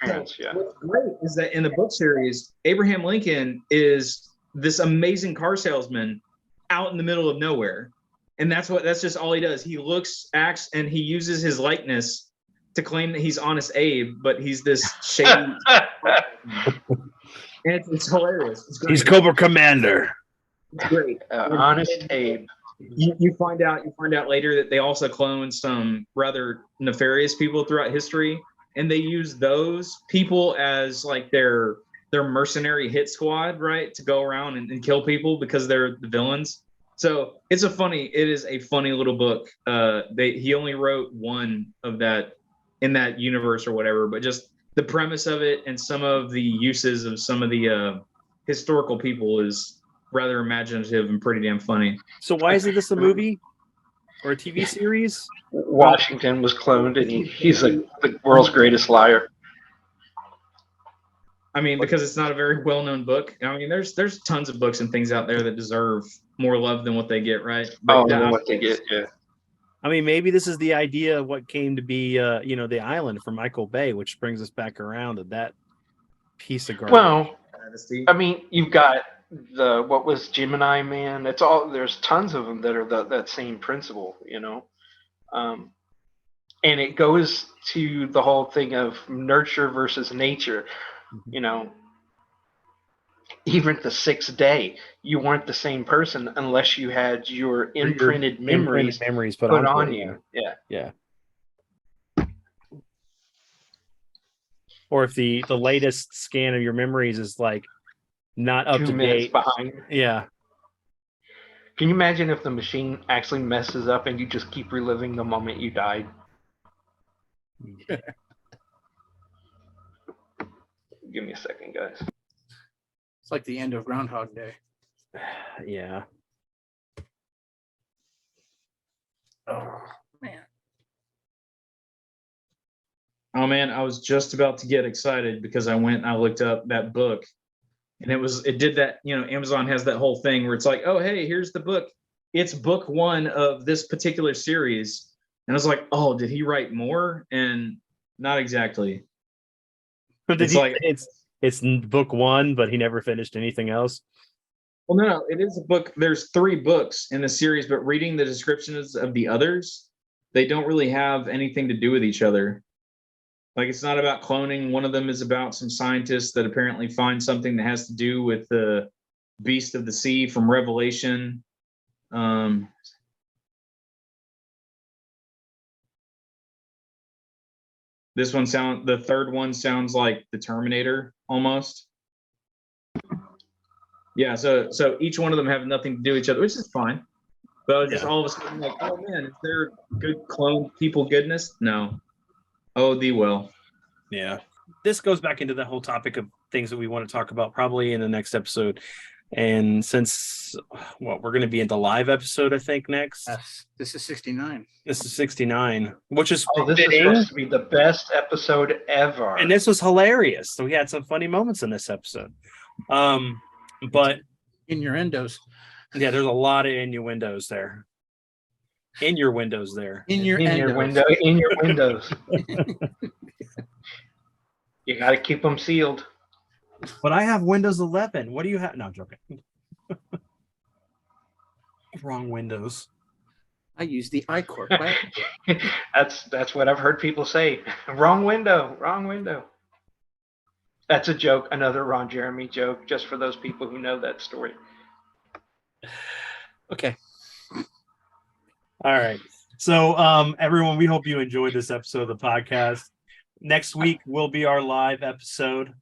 parents. Yeah. What's great is that in the book series, Abraham Lincoln is this amazing car salesman out in the middle of nowhere. And that's just all he does. He looks, acts, and he uses his likeness to claim that he's Honest Abe, but he's this shady. And it's hilarious. It's great. He's Cobra Commander. It's great. Honest Abe. You find out later that they also cloned some rather nefarious people throughout history, and they use those people as like their mercenary hit squad, right, to go around and kill people because they're the villains. So it is a funny little book. He only wrote one of that in that universe or whatever, but just the premise of it and some of the uses of some of the historical people is rather imaginative and pretty damn funny. So why isn't this a movie or a TV series? Washington was cloned, and he's like the world's greatest liar. I mean, because it's not a very well-known book. I mean, there's tons of books and things out there that deserve more love than what they get, right? Oh, than what they get, yeah. I mean, maybe this is the idea of what came to be, The Island from Michael Bay, which brings us back around to that piece of garbage. Well, I mean, you've got what was Gemini Man? It's all, there's tons of them that are that same principle, and it goes to the whole thing of nurture versus nature. Even the 6th day, you weren't the same person unless you had your imprinted memories put on onto you. Yeah. Or if the latest scan of your memories is like not up 2 to minutes date. behind. Yeah. Can you imagine if the machine actually messes up and you just keep reliving the moment you died? Give me a second, guys. It's like the end of Groundhog Day. Yeah. Oh man. Oh man, I was just about to get excited because I went and I looked up that book, and it did that. Amazon has that whole thing where it's like, oh hey, here's the book. It's book 1 of this particular series, and I was like, oh, did he write more? And not exactly. It's book 1, but he never finished anything else. Well, no, it is a book. There's 3 books in the series, but reading the descriptions of the others, they don't really have anything to do with each other. Like, it's not about cloning. One of them is about some scientists that apparently find something that has to do with the beast of the sea from Revelation. The third one sounds like the Terminator almost. Yeah, so each one of them have nothing to do with each other, which is fine. But just all of a sudden, like, oh man, is there good clone people goodness? No. Oh, the well. Yeah. This goes back into the whole topic of things that we want to talk about probably in the next episode. And since we're going to be in the live episode, I think next. Yes, this is 69. This is 69, which is this is supposed to be the best episode ever. And this was hilarious. So we had some funny moments in this episode. But innuendos. Yeah, there's a lot of innuendos there. In your windows there. In your windows. You got to keep them sealed. But I have Windows 11. What do you have? No, I'm joking. Wrong Windows. I use the iCore. That's what I've heard people say. Wrong window. That's a joke. Another Ron Jeremy joke, just for those people who know that story. Okay. All right. So, everyone, we hope you enjoyed this episode of the podcast. Next week will be our live episode.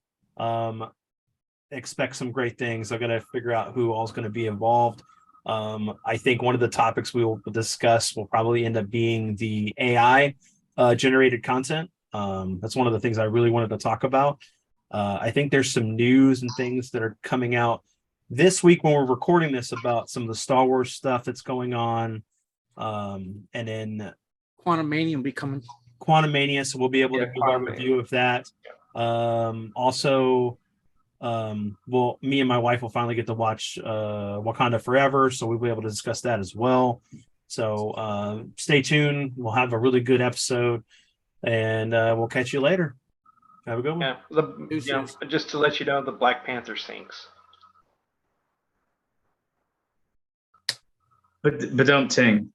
Expect some great things. I'm going to figure out who all's going to be involved. I think one of the topics we will discuss will probably end up being the AI generated content. That's one of the things I really wanted to talk about. I think there's some news and things that are coming out this week when we're recording this about some of the Star Wars stuff that's going on. And then Quantumania will be coming. Quantumania, so we'll be able to give our review of that. Also, me and my wife will finally get to watch Wakanda Forever, so we'll be able to discuss that as well. So stay tuned. We'll have a really good episode, and we'll catch you later. Have a good one. Yeah, just to let you know, the Black Panther sinks. But don't ting.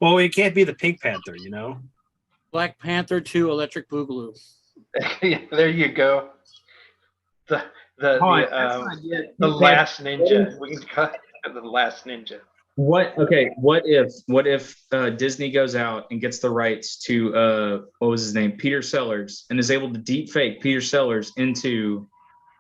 Well, it can't be the Pink Panther, you know. Black Panther 2 Electric Boogaloo. Yeah, there you go. The the Hold on, the that's um, not yet. the Pink last Panther. ninja. We can cut the last ninja. What? Okay. What if Disney goes out and gets the rights to what was his name, Peter Sellers, and is able to deep fake Peter Sellers into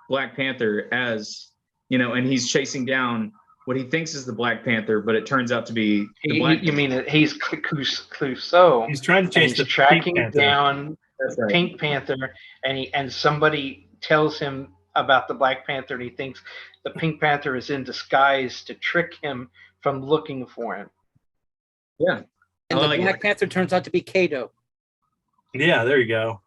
Black Panther as and he's chasing down what he thinks is the Black Panther, but it turns out to be the Black. You mean that he's Clouseau? He's trying to And chase he's the Pink tracking Panther. down That's right. Pink Panther, and somebody tells him about the Black Panther, and he thinks the Pink Panther is in disguise to trick him from looking for him. Yeah. And I the like Black it. Panther turns out to be Kato. Yeah, there you go.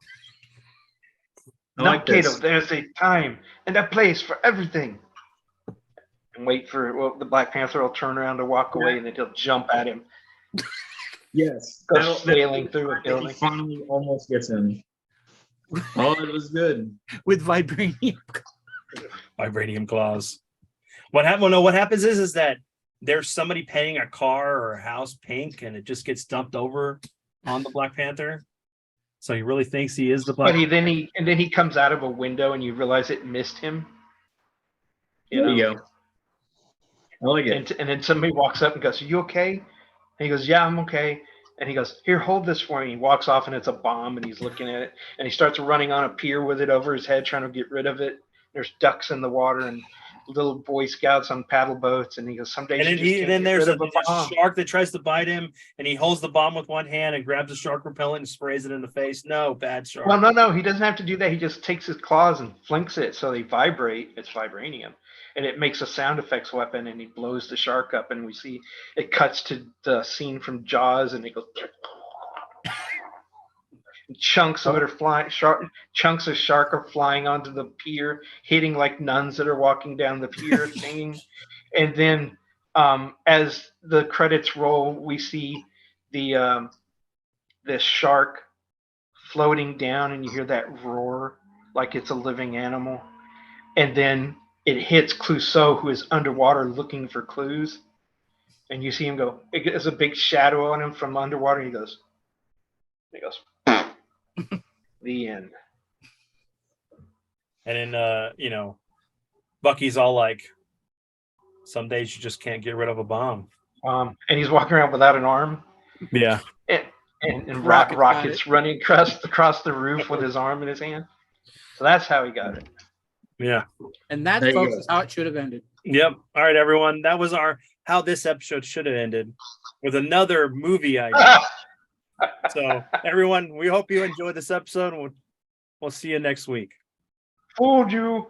I Not like this. Kato. There's a time and a place for everything. And wait for the Black Panther will turn around to walk away, and then he'll jump at him, Yes. go sailing through a He building. finally almost gets him. Oh, it was good. With vibranium. Vibranium claws. What happened? No, what happens is that there's somebody painting a car or a house pink, and it just gets dumped over on the Black Panther. So he really thinks he is the Black. But then he comes out of a window, and you realize it missed him. There you go. I like it. And then somebody walks up and goes, "Are you okay?" And he goes, "Yeah, I'm okay." And he goes, "Here, hold this for me." He walks off, and it's a bomb, and he's looking at it, and he starts running on a pier with it over his head, trying to get rid of it. There's ducks in the water and little Boy Scouts on paddle boats, and he goes, "Someday." And then there's a shark that tries to bite him, and he holds the bomb with one hand and grabs the shark repellent and sprays it in the face. No, bad shark. Well, no, he doesn't have to do that. He just takes his claws and flinks it so they vibrate. It's vibranium. And it makes a sound effects weapon, and he blows the shark up, and we see it cuts to the scene from Jaws, and it goes chunks of it are flying. Chunks of shark are flying onto the pier, hitting like nuns that are walking down the pier, singing. And then, as the credits roll, we see the shark floating down, and you hear that roar like it's a living animal. And then it hits Clouseau, who is underwater looking for clues. And you see him go, there's a big shadow on him from underwater. And he goes, the end. And then, Bucky's all like, some days you just can't get rid of a bomb. And he's walking around without an arm. Yeah. And Rocket's Rocket's running across the roof with his arm in his hand. So that's how he got it. Yeah. And that, There you folks, go. is how it should have ended. Yep. All right, everyone. That was how this episode should have ended, with another movie idea. So, everyone, we hope you enjoyed this episode. We'll see you next week. Fooled you.